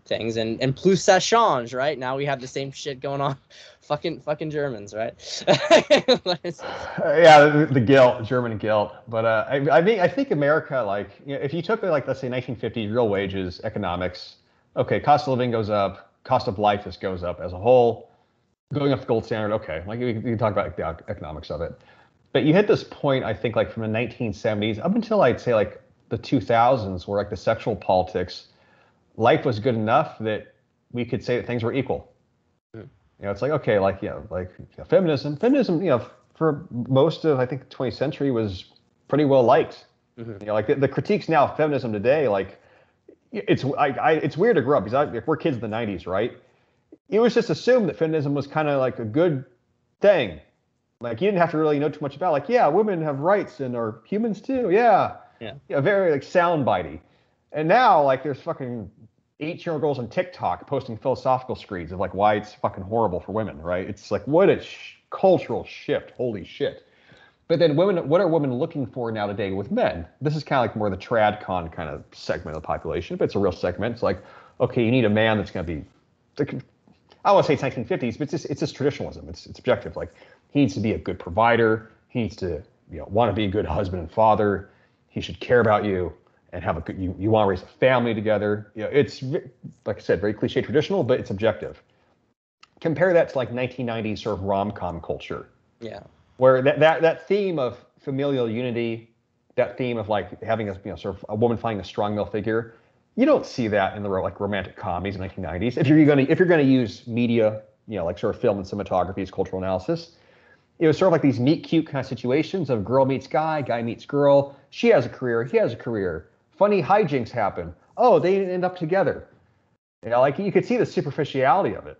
things. And plus ça change, right? Now we have the same shit going on. Fucking Germans, right? Yeah, the guilt, German guilt. But I think America, like, if you took like, let's say 1950 real wages, economics, okay, cost of living goes up, cost of life just goes up as a whole, going up the gold standard, okay, like we can talk about the economics of it. But you hit this point, I think, like from the 1970s up until I'd say like the 2000s, where like the sexual politics, life was good enough that we could say that things were equal. It's like, okay, like, feminism, for most of, I think, the 20th century was pretty well liked. Like the critiques now of feminism today, like, it's weird to grow up, because if we're kids in the 90s, right? It was just assumed that feminism was kind of like a good thing. Like, you didn't have to really know too much about, like, yeah, women have rights and are humans too. Yeah. Very like soundbitey. And now, like, there's fucking 18-year-old girls on TikTok posting philosophical screeds of like why it's fucking horrible for women, right? It's like, what a cultural shift. Holy shit. But then what are women looking for now today with men? This is kind of like more the tradcon kind of segment of the population, but it's a real segment. It's like, okay, you need a man that's going to be, I don't want to say it's 1950s, but it's just traditionalism. It's objective. Like, he needs to be a good provider. He needs to want to be a good husband and father. He should care about you and have a good, you want to raise a family together. It's, like I said, very cliche traditional, but it's objective. Compare that to like 1990s sort of rom-com culture. Yeah. Where that theme of familial unity, that theme of like having a sort of a woman finding a strong male figure, you don't see that in the like romantic comedies in the 1990s. If you're gonna use media like sort of film and cinematography, cultural analysis. It was sort of like these meet cute kind of situations of girl meets guy, guy meets girl. She has a career, he has a career. Funny hijinks happen. Oh, they end up together. Like you could see the superficiality of it.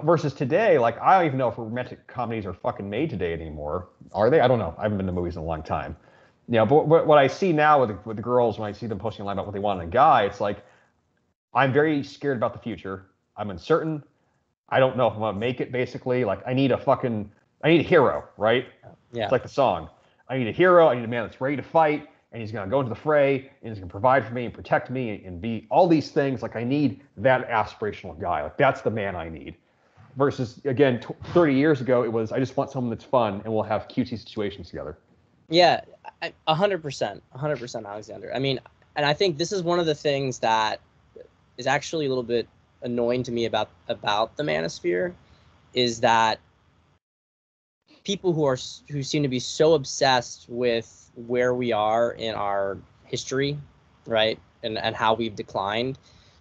Versus today, like I don't even know if romantic comedies are fucking made today anymore. Are they? I don't know. I haven't been to movies in a long time. But what I see now with the girls, when I see them posting online about what they want in a guy, it's like I'm very scared about the future. I'm uncertain. I don't know if I'm gonna make it. Basically, like I need a hero, right? Yeah. It's like the song. I need a hero. I need a man that's ready to fight, and he's gonna go into the fray, and he's gonna provide for me and protect me and be all these things. Like I need that aspirational guy. Like that's the man I need. Versus again, 30 years ago, it was I just want someone that's fun and we'll have cutesy situations together. Yeah, 100%, 100%, Alexander. I mean, and I think this is one of the things that is actually a little bit annoying to me about the manosphere, is that people who seem to be so obsessed with where we are in our history, right, and how we've declined,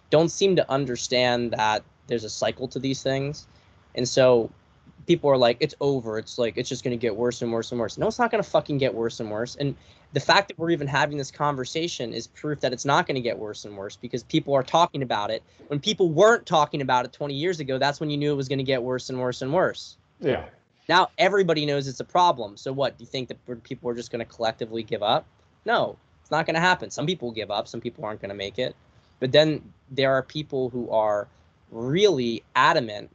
don't seem to understand that there's a cycle to these things. And so people are like, it's over. It's like, it's just going to get worse and worse and worse. No, it's not going to fucking get worse and worse. And the fact that we're even having this conversation is proof that it's not going to get worse and worse, because people are talking about it. When people weren't talking about it 20 years ago, that's when you knew it was going to get worse and worse and worse. Yeah. Now everybody knows it's a problem. So what? Do you think that people are just going to collectively give up? No, it's not going to happen. Some people give up. Some people aren't going to make it. But then there are people who are really adamant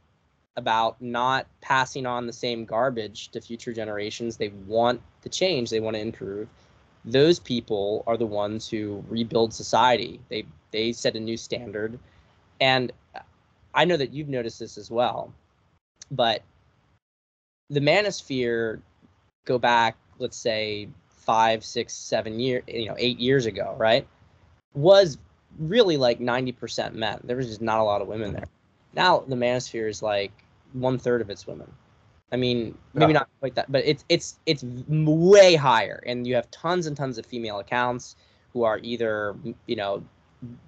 about not passing on the same garbage to future generations. They want to change. They want to improve. Those people are the ones who rebuild society. They set a new standard. And I know that you've noticed this as well. But the manosphere, go back, let's say 5, 6, 7 years, 8 years ago, right, was really like 90% men. There was just not a lot of women there. Now the manosphere is like 1/3 of its women. I mean, maybe not quite that, but it's way higher. And you have tons and tons of female accounts who are either,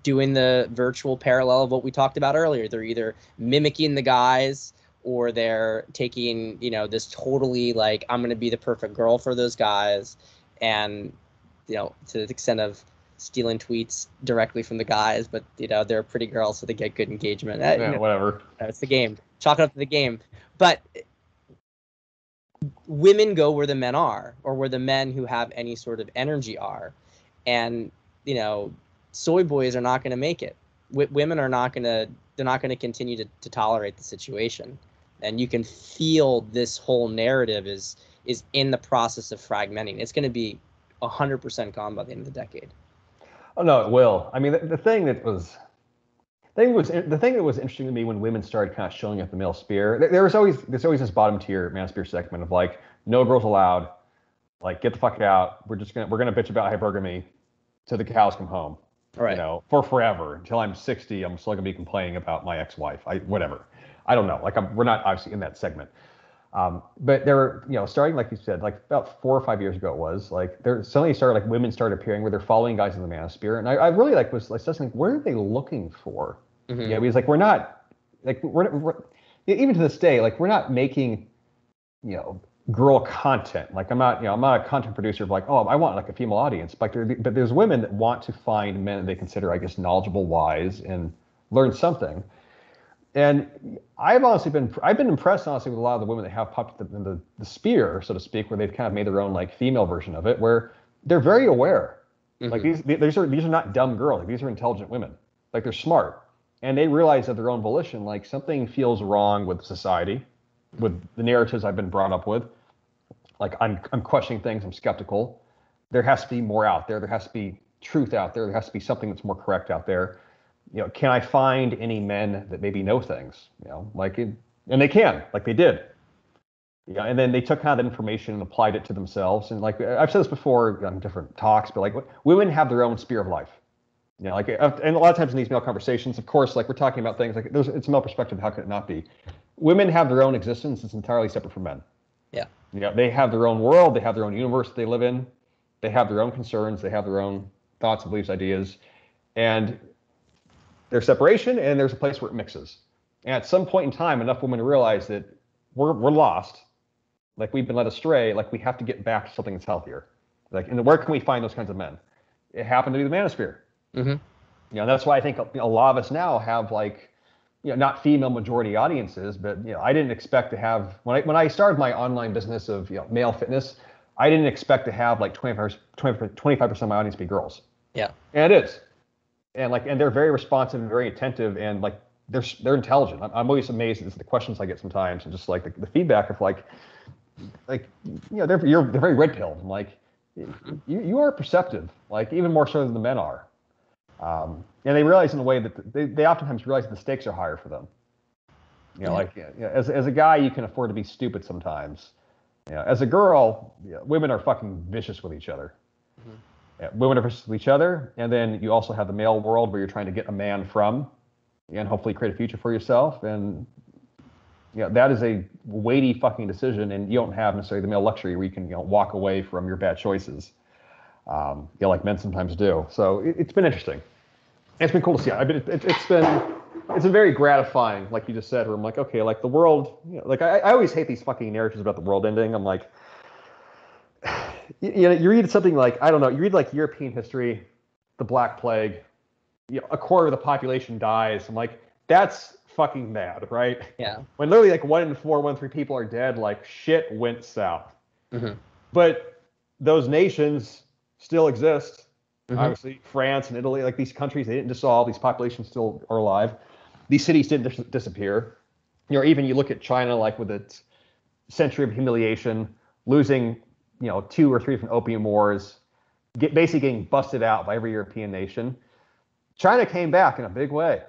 doing the virtual parallel of what we talked about earlier. They're either mimicking the guys, or they're taking, this totally like, I'm going to be the perfect girl for those guys. And, to the extent of stealing tweets directly from the guys, but, they're pretty girls, so they get good engagement. Whatever. It's the game. Chalk it up to the game. But women go where the men are, or where the men who have any sort of energy are. And, soy boys are not going to make it. Women are not going to, they're not going to continue to tolerate the situation. And you can feel this whole narrative is in the process of fragmenting. It's going to be 100% gone by the end of the decade. Oh no, it will. I mean, the thing that was interesting to me when women started kind of showing up the male sphere. There's always this bottom tier manosphere segment of like, no girls allowed, like get the fuck out. We're gonna bitch about hypergamy till the cows come home. Right. For forever until I'm 60. I'm still gonna be complaining about my ex-wife. Whatever. I don't know. Like we're not obviously in that segment. But there were, starting, like you said, like about 4 or 5 years ago, it was like there suddenly started, like women started appearing where they're following guys in the manosphere. And I really was like, where are they looking for? Mm-hmm. Yeah, because like, we're even to this day, like we're not making, girl content. Like I'm not a content producer of like, oh, I want like a female audience. But there's women that want to find men that they consider, I guess, knowledgeable, wise, and learn something. And I've been impressed, honestly, with a lot of the women that have popped up in the sphere, so to speak, where they've kind of made their own like female version of it, where they're very aware. Mm-hmm. Like these are not dumb girls. Like, these are intelligent women. Like they're smart, and they realize of their own volition, like something feels wrong with society, with the narratives I've been brought up with. Like I'm questioning things. I'm skeptical. There has to be more out there. There has to be truth out there. There has to be something that's more correct out there. Can I find any men that maybe know things? And they can, like they did. And then they took kind of that information and applied it to themselves. And like I've said this before on different talks, but like women have their own sphere of life. And a lot of times in these male conversations, of course, like we're talking about things like it's a male perspective. How could it not be? Women have their own existence. It's entirely separate from men. Yeah. They have their own world. They have their own universe they live in. They have their own concerns. They have their own thoughts, beliefs, ideas, and there's separation, and there's a place where it mixes. And at some point in time, enough women realize that we're lost, like we've been led astray, like we have to get back to something that's healthier. Like, and where can we find those kinds of men? It happened to be the manosphere. Mm-hmm. That's why I think a lot of us now have like, not female majority audiences, but I didn't expect to have when I started my online business of male fitness, I didn't expect to have like 25% of my audience be girls. Yeah. And it is. And they're very responsive and very attentive, and like they're intelligent. I'm always amazed at the questions I get sometimes, and just like the feedback of like they're very red pilled. I'm like, you are perceptive, like even more so than the men are. And they realize in a way that they oftentimes realize that the stakes are higher for them. As a guy, you can afford to be stupid sometimes. As a girl, women are fucking vicious with each other. Women are vicious with each other, and then you also have the male world where you're trying to get a man from, and hopefully create a future for yourself. And that is a weighty fucking decision, and you don't have necessarily the male luxury where you can walk away from your bad choices, like men sometimes do. So it's been interesting. It's been cool to see. I mean, it's been very gratifying, like you just said, where I'm like, okay, like the world, like I always hate these fucking narratives about the world ending. I'm like, you read something like, I don't know, you read like European history, the Black Plague, a quarter of the population dies. I'm like, that's fucking bad, right? Yeah. When literally like 1 in 4, 1 in 3 people are dead, like shit went south. Mm-hmm. But those nations still exist. Mm-hmm. Obviously, France and Italy, like these countries, they didn't dissolve. These populations still are alive. These cities didn't disappear. Even you look at China, like with its century of humiliation, losing, 2 or 3 different opium wars, basically getting busted out by every European nation. China came back in a big way.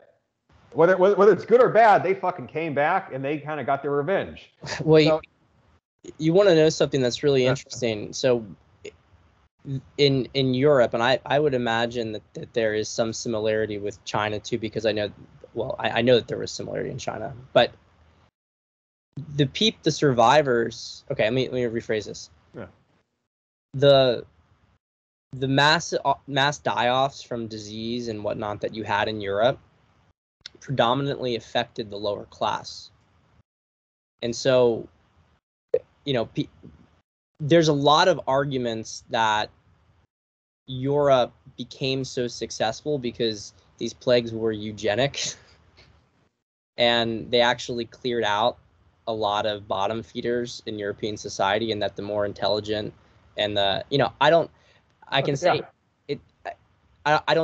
Whether it's good or bad, they fucking came back and they kind of got their revenge. Well, you want to know something that's really interesting. So in Europe, and I would imagine that there is some similarity with China too, because I know that there was similarity in China, but the survivors. Okay, let me rephrase this. Yeah. The mass die-offs from disease and whatnot that you had in Europe predominantly affected the lower class, and so there's a lot of arguments that Europe became so successful because these plagues were eugenic and they actually cleared out a lot of bottom feeders in European society, and that the more intelligent and I don't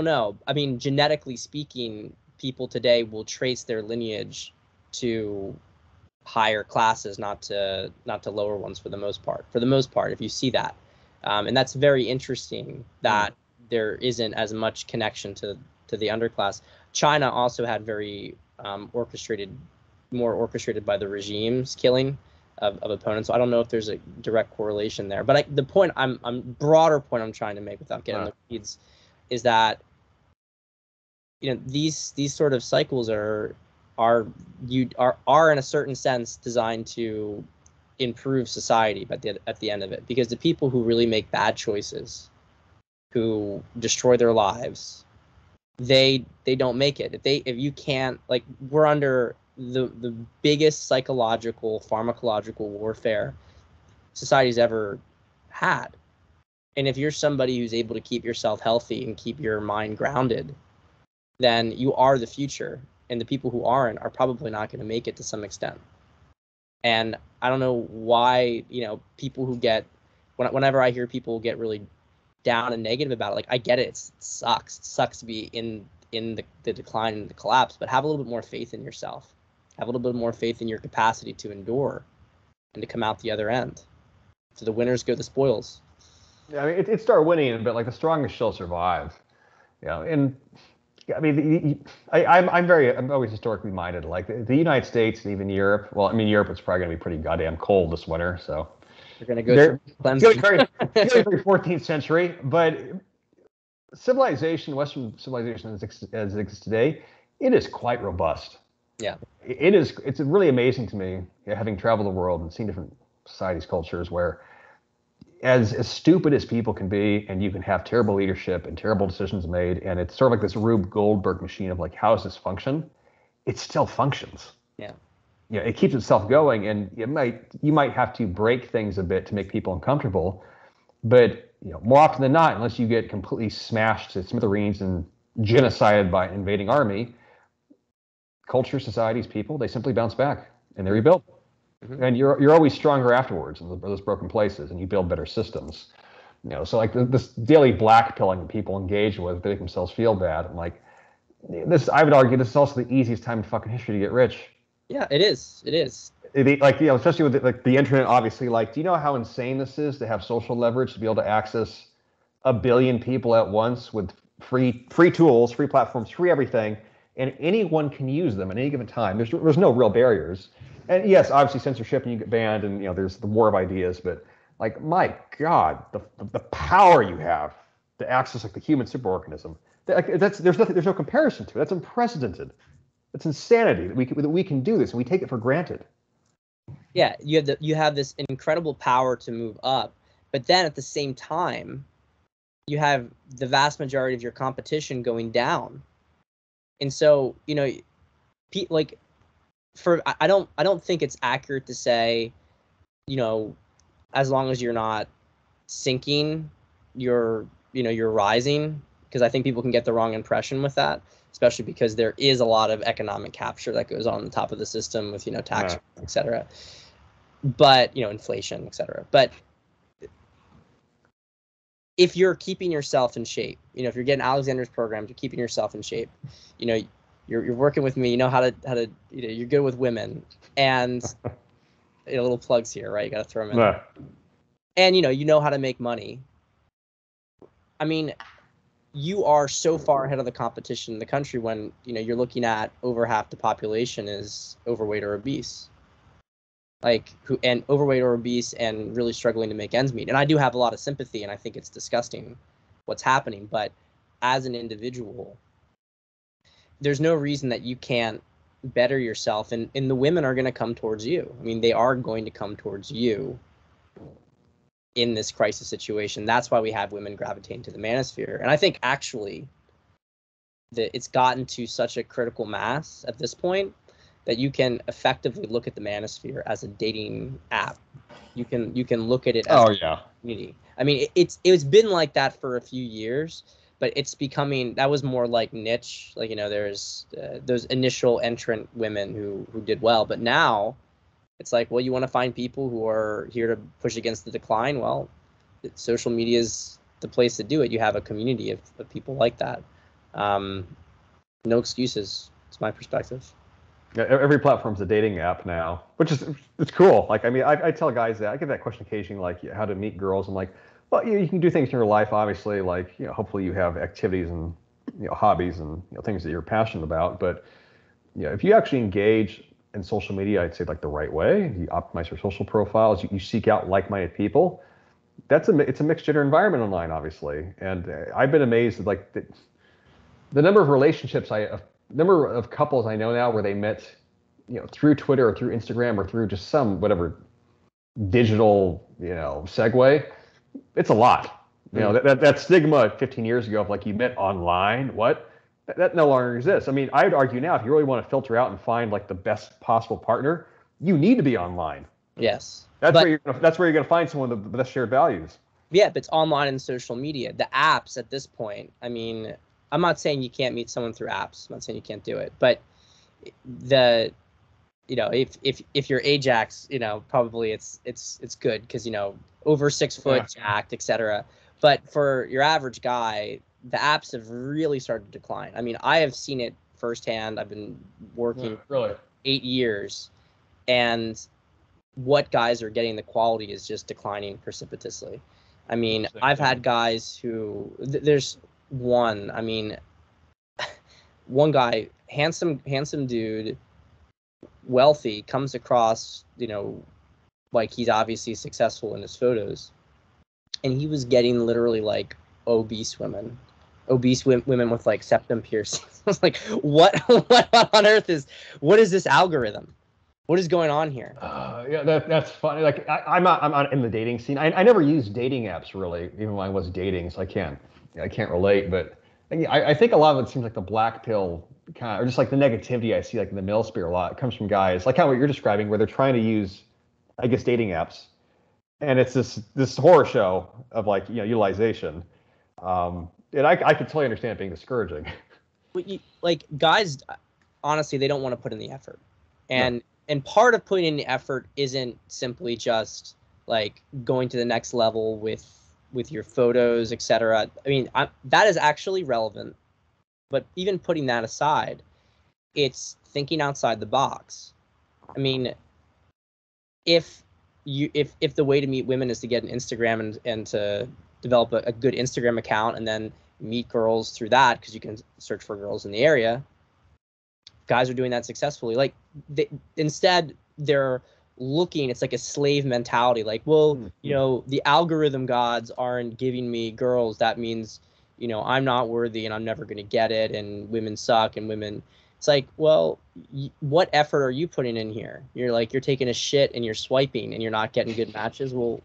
know. I mean, genetically speaking, people today will trace their lineage to higher classes, not to lower ones for the most part. If you see that, and that's very interesting that there isn't as much connection to the underclass. China also had very more orchestrated by the regime's killing of opponents. So I don't know if there's a direct correlation there. But the broader point I'm trying to make without getting the weeds is that these sort of cycles are in a certain sense designed to improve society at the end of it, because the people who really make bad choices, who destroy their lives, they don't make it. If you can't, like, we're under the biggest psychological pharmacological warfare society's ever had, and if you're somebody who's able to keep yourself healthy and keep your mind grounded, then you are the future, and the people who aren't are probably not going to make it to some extent. And I don't know why, people who whenever I hear people get really down and negative about it, like, I get it. It sucks. It sucks to be in the decline and the collapse, but have a little bit more faith in yourself. Have a little bit more faith in your capacity to endure and to come out the other end. So the winners go the spoils. Yeah, I mean, it's Darwinian, but like the strongest shall survive. And I mean, I'm always historically minded. Like the United States and even Europe. Well, I mean, Europe is probably going to be pretty goddamn cold this winter, so they're going to go through cleansing. Very 14th century, but civilization, Western civilization as it exists today, it is quite robust. Yeah, it is. It's really amazing to me, having traveled the world and seen different societies, cultures, where as stupid as people can be, and you can have terrible leadership and terrible decisions made, and it's sort of like this Rube Goldberg machine of like, how does this function? it still functions. Yeah. Yeah, it keeps itself going, and you might have to break things a bit to make people uncomfortable, but more often than not, unless you get completely smashed to smithereens and genocided by an invading army, culture, societies, people, they simply bounce back and they rebuild. Mm-hmm. And you're always stronger afterwards in those broken places, and you build better systems. So like this daily blackpilling that people engage with, they make themselves feel bad. And like this, I would argue this is also the easiest time in fucking history to get rich. Yeah, it is. It is. Like especially with the internet, obviously. Like, do you know how insane this is to have social leverage to be able to access 1 billion people at once with free tools, free platforms, free everything, and anyone can use them at any given time. There's no real barriers. And yes, obviously censorship and you get banned, and there's the war of ideas. But like, my God, the power you have to access like the human superorganism. There's no comparison to it. That's unprecedented. It's insanity that we can do this, and we take it for granted. Yeah, you have this incredible power to move up, but then at the same time, you have the vast majority of your competition going down, and so like I don't think it's accurate to say, as long as you're not sinking, you're rising, because I think people can get the wrong impression with that, especially because there is a lot of economic capture that goes on the top of the system with tax, et cetera. But inflation, et cetera. But if you're keeping yourself in shape, if you're getting Alexander's programs, you're keeping yourself in shape, you're working with me, how to you're good with women, and little plugs here, right? You got to throw them in. Yeah. And you know how to make money. I mean, you are so far ahead of the competition in the country when you're looking at over half the population is overweight or obese. And overweight or obese and really struggling to make ends meet. And I do have a lot of sympathy, and I think it's disgusting what's happening. But as an individual, there's no reason that you can't better yourself. And the women are going to come towards you. I mean, they are going to come towards you in this crisis situation. That's why we have women gravitating to the manosphere. And I think actually that it's gotten to such a critical mass at this point that you can effectively look at the manosphere as a dating app. You can look at it as a community. I mean, it's been like that for a few years, but it's becoming, that was more like niche. Like, there's those initial entrant women who did well, but now it's like, well, you want to find people who are here to push against the decline. Well, social media is the place to do it. You have a community of people like that. No excuses. It's my perspective. Yeah, every platform's a dating app now, which is it's cool. Like, I mean, I tell guys that I get that question occasionally, like how to meet girls. I'm like, well, you can do things in your life, obviously. Like, hopefully you have activities and hobbies and things that you're passionate about. But if you actually engage in social media, I'd say like the right way. You optimize your social profiles. You seek out like-minded people. It's a mixed gender environment online, obviously. And I've been amazed at like the number of relationships number of couples I know now where they met, through Twitter or through Instagram or through just some whatever digital, segue. It's a lot. That stigma 15 years ago of like you met online, what? That no longer exists. I mean, I'd argue now if you really want to filter out and find like the best possible partner, you need to be online. Yes. That's where you're going to find someone with the best shared values. Yeah, but it's online and social media. The apps at this point, I mean, I'm not saying you can't meet someone through apps. I'm not saying you can't do it, but if you're Ajax, probably it's good because over 6 foot, jacked, etc. But for your average guy, the apps have really started to decline. I mean, I have seen it firsthand. I've been working 8 years, and what guys are getting, the quality is just declining precipitously. I mean, I've had guys who there's one. I mean, one guy, handsome dude, wealthy, comes across, like he's obviously successful in his photos, and he was getting literally like obese women with like septum piercings. I was like, what on earth what is this algorithm? What is going on here? Yeah, that's funny. Like I'm not in the dating scene. I never used dating apps really, even when I was dating, so I can't relate. But I think a lot of it seems like the black pill kind of, or just like the negativity I see like in the manosphere a lot, it comes from guys like how what you're describing, where they're trying to use, I guess, dating apps, and it's this horror show of like utilization. And I could totally understand it being discouraging. Like guys, honestly, they don't want to put in the effort, and No. and part of putting in the effort isn't simply just like going to the next level with your photos, etc. I mean, that is actually relevant, but even putting that aside, it's thinking outside the box. I mean, if the way to meet women is to get an Instagram and to develop a good Instagram account and then meet girls through that, because you can search for girls in the area, guys are doing that successfully. Like instead they're looking, it's like a slave mentality, like, well, the algorithm gods aren't giving me girls, that means I'm not worthy and I'm never going to get it, and women suck, and women, it's like, well, what effort are you putting in here? You're taking a shit and you're swiping and you're not getting good matches. Well,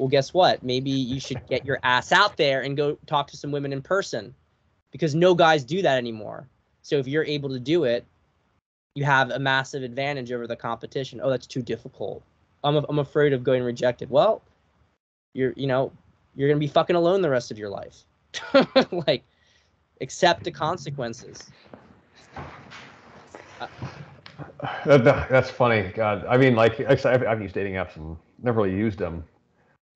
guess what? Maybe you should get your ass out there and go talk to some women in person, because no guys do that anymore. So if you're able to do it, you have a massive advantage over the competition. Oh, that's too difficult. I'm afraid of going rejected. Well, you're going to be fucking alone the rest of your life. Like, accept the consequences. That's funny. God, I mean, like, actually, I've used dating apps and never really used them.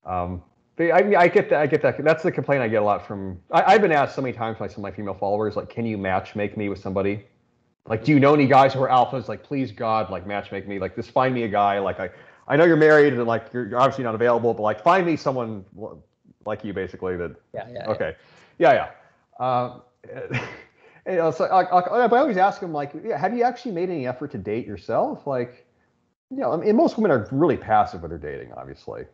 But I get that. I get that. That's the complaint I get a lot from. I've been asked so many times by some of my female followers, like, can you match make me with somebody? Like, do you know any guys who are alphas? Like, please God, like, match make me. Like, just find me a guy. Like, I know you're married and like you're obviously not available, but like, find me someone like you, basically. That. Yeah. Okay. Yeah. So but I always ask them, like, have you actually made any effort to date yourself? Like, I mean, most women are really passive when they're dating, obviously.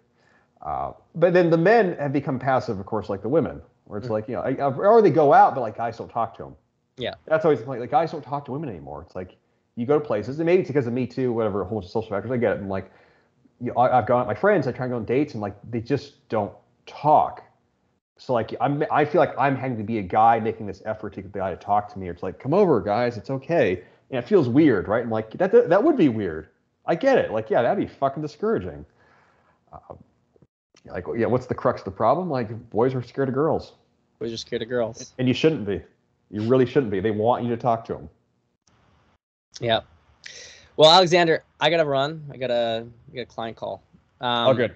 But then the men have become passive, of course, like the women, where it's like, or they go out, but like guys don't talk to them. Yeah. That's always the point. Like, guys don't talk to women anymore. It's like you go to places, and maybe it's because of Me Too, whatever, a whole bunch of social factors. I get it. And like, I've gone with my friends. I try and go on dates, and like they just don't talk. So like I feel like I'm having to be a guy making this effort to get the guy to talk to me. Or it's like, come over, guys. It's okay. And it feels weird, right? And like that would be weird. I get it. Like, yeah, that'd be fucking discouraging. Like, yeah, what's the crux of the problem? Like, boys are scared of girls. Boys are scared of girls. And you shouldn't be. You really shouldn't be. They want you to talk to them. Yeah. Well, Alexander, I gotta run. I got a client call. Good.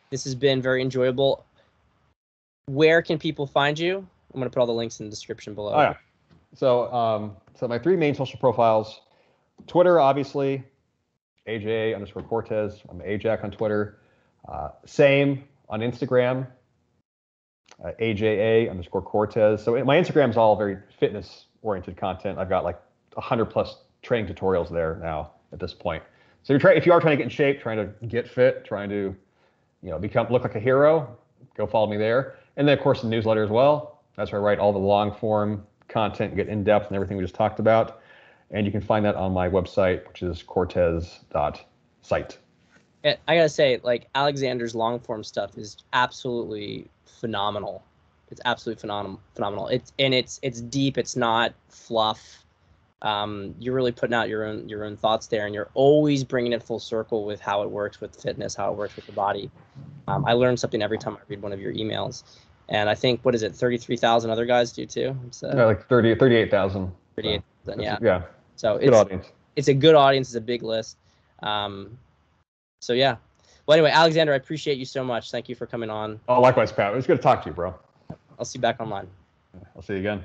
This has been very enjoyable. Where can people find you? I'm gonna put all the links in the description below. Oh, yeah. So my 3 main social profiles: Twitter, obviously, AJ_Cortes. I'm AJAC on Twitter. Same on Instagram, AJA_Cortes. So my Instagram is all very fitness-oriented content. I've got like 100+ training tutorials there now at this point. So if you are trying to get in shape, trying to get fit, trying to look like a hero, go follow me there. And then, of course, the newsletter as well. That's where I write all the long-form content, get in-depth and everything we just talked about. And you can find that on my website, which is cortes.site. I gotta say, like, Alexander's long-form stuff is absolutely phenomenal. It's absolutely phenomenal. It's deep. It's not fluff. You're really putting out your own thoughts there, and you're always bringing it full circle with how it works with fitness, how it works with the body. I learn something every time I read one of your emails. And I think, what is it, 33,000 other guys do too? Like 38,000. 38,000, yeah. Yeah. So good audience. It's a good audience. It's a big list. So yeah. Well, anyway, Alexander, I appreciate you so much. Thank you for coming on. Oh, likewise, Pat. It was good to talk to you, bro. I'll see you back online. I'll see you again.